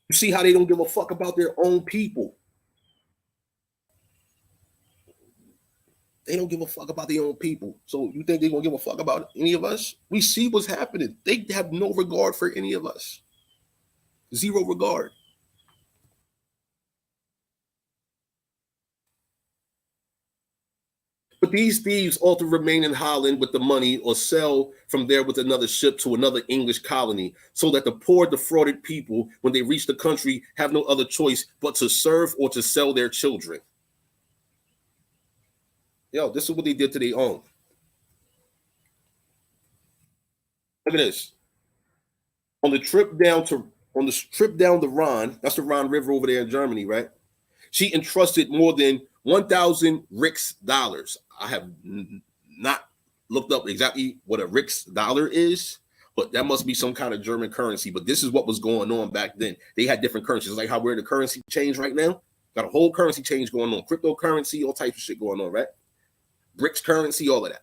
You see how they don't give a fuck about their own people. They don't give a fuck about their own people. So you think they're going to give a fuck about any of us? We see what's happening. They have no regard for any of us. Zero regard. these thieves ought to remain in Holland with the money or sell from there with another ship to another English colony, so that the poor defrauded people, when they reach the country, have no other choice but to serve or to sell their children. Yo, this is what they did to their own. Look at this. On the trip down the Rhine, that's the Rhine River over there in Germany, right? She entrusted more than 1,000 Rix dollars. I have not looked up exactly what a Rix dollar is, but that must be some kind of German currency. But this is what was going on back then. They had different currencies, like how we're in the currency change right now. Got a whole currency change going on, cryptocurrency, all types of shit going on, right? Bricks currency, all of that.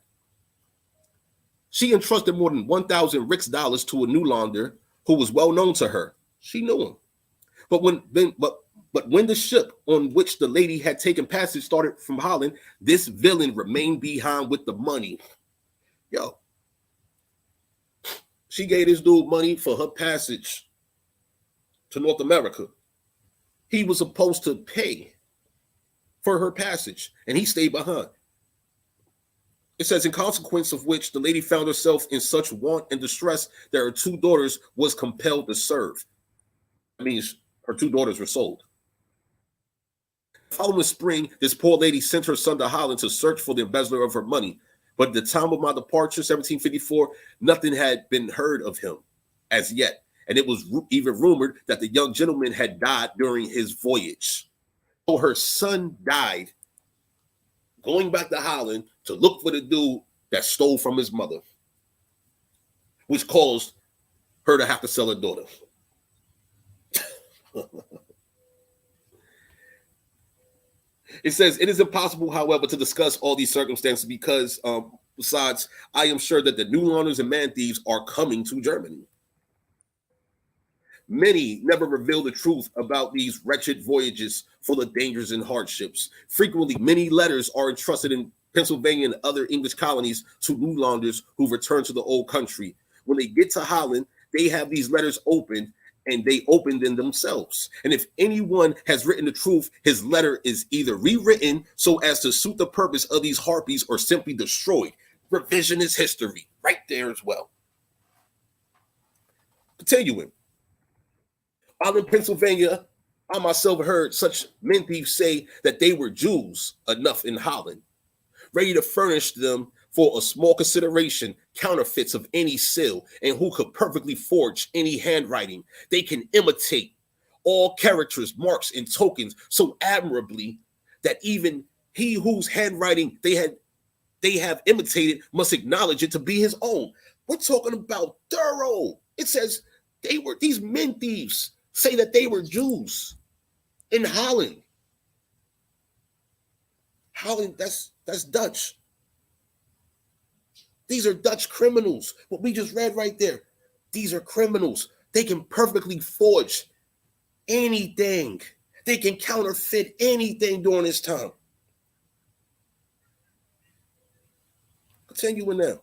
She entrusted more than 1,000 Rix dollars to a Newlander who was well known to her. She knew him. But when the ship on which the lady had taken passage started from Holland, this villain remained behind with the money. Yo, she gave this dude money for her passage to North America. He was supposed to pay for her passage, and he stayed behind. It says, in consequence of which the lady found herself in such want and distress that her two daughters was compelled to serve. That means her two daughters were sold. Following spring, this poor lady sent her son to Holland to search for the embezzler of her money. But at the time of my departure, 1754, nothing had been heard of him as yet. And it was even rumored that the young gentleman had died during his voyage. So her son died going back to Holland to look for the dude that stole from his mother, which caused her to have to sell her daughter. It says, it is impossible, however, to discuss all these circumstances because, besides, I am sure that the Newlanders and man thieves are coming to Germany. Many never reveal the truth about these wretched voyages full of dangers and hardships. Frequently, many letters are entrusted in Pennsylvania and other English colonies to Newlanders who return to the old country. When they get to Holland, they have these letters opened, and they open them themselves. And if anyone has written the truth, his letter is either rewritten so as to suit the purpose of these harpies or simply destroyed. Revisionist history right there as well. Continuing. While in Pennsylvania, I myself heard such men thieves say that they were Jews enough in Holland, ready to furnish them for a small consideration counterfeits of any seal, and who could perfectly forge any handwriting. They can imitate all characters, marks, and tokens so admirably that even he whose handwriting they have imitated must acknowledge it to be his own. We're talking about thorough. It says these men thieves say that they were Jews in Holland. Holland, that's Dutch. These are Dutch criminals. What we just read right there. These are criminals. They can perfectly forge anything. They can counterfeit anything during this time. Continuing now.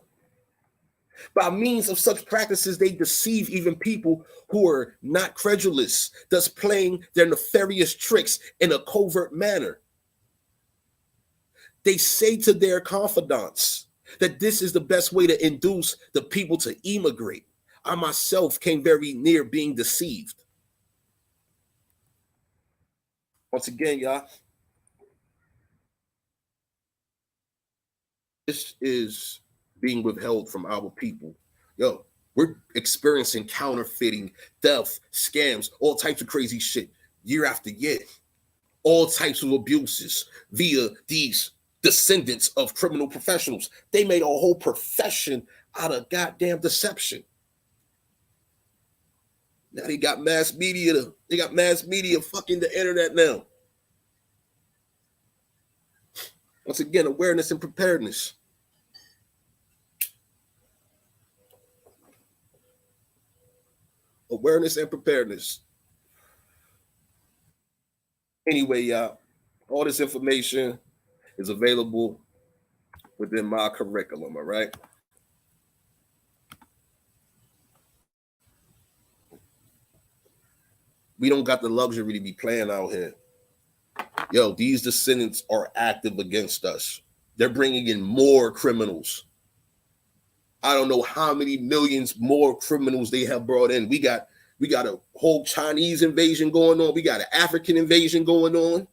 By means of such practices, they deceive even people who are not credulous, thus playing their nefarious tricks in a covert manner. They say to their confidants that this is the best way to induce the people to emigrate. I myself came very near being deceived. Once again, y'all, this is being withheld from our people. Yo, we're experiencing counterfeiting, theft, scams, all types of crazy shit year after year. All types of abuses via these descendants of criminal professionals. They made a whole profession out of goddamn deception. Now they got mass media. They got mass media fucking the internet now. Once again, awareness and preparedness. Awareness and preparedness. Anyway, y'all, all this information is available within my curriculum, all right? We don't got the luxury to be playing out here. Yo, these descendants are active against us. They're bringing in more criminals. I don't know how many millions more criminals they have brought in. We got a whole Chinese invasion going on. We got an African invasion going on.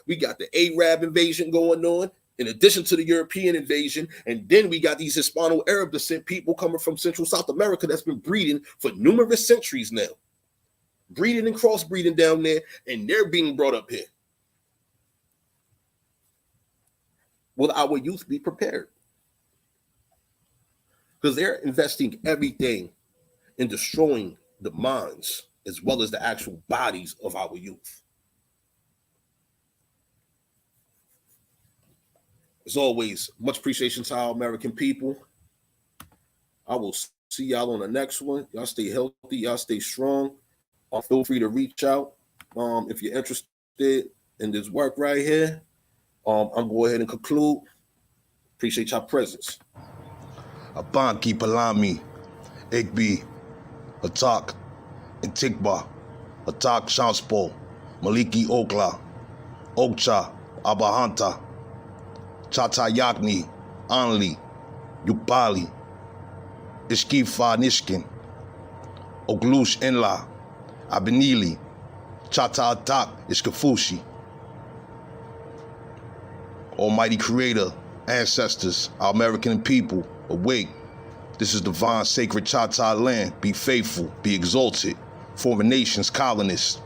We got the Arab invasion going on, in addition to the European invasion. And then we got these Hispano-Arab descent people coming from Central South America that's been breeding for numerous centuries now. Breeding and crossbreeding down there, and they're being brought up here. Will our youth be prepared? Because they're investing everything in destroying the minds as well as the actual bodies of our youth. As always, much appreciation to our American people. I will see y'all on the next one. Y'all stay healthy. Y'all stay strong. Feel free to reach out if you're interested in this work right here. I'm going to go ahead and conclude. Appreciate your presence. Abanki Palami, Igbi, Atak, Intikba, Atak Shanspo, Maliki Okla, Okcha, Abahanta, Chata Yakni, Anli, Yukpali, Ishkifa Nishkin, Oglush Enla, Abenili, Chata Atak, Ishkafushi. Almighty Creator, ancestors, our American people, awake. This is divine, sacred Chata land. Be faithful, be exalted. Foreign nations, colonists.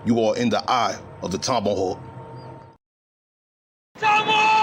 You are in the eye of the tomahawk. Tomahawk!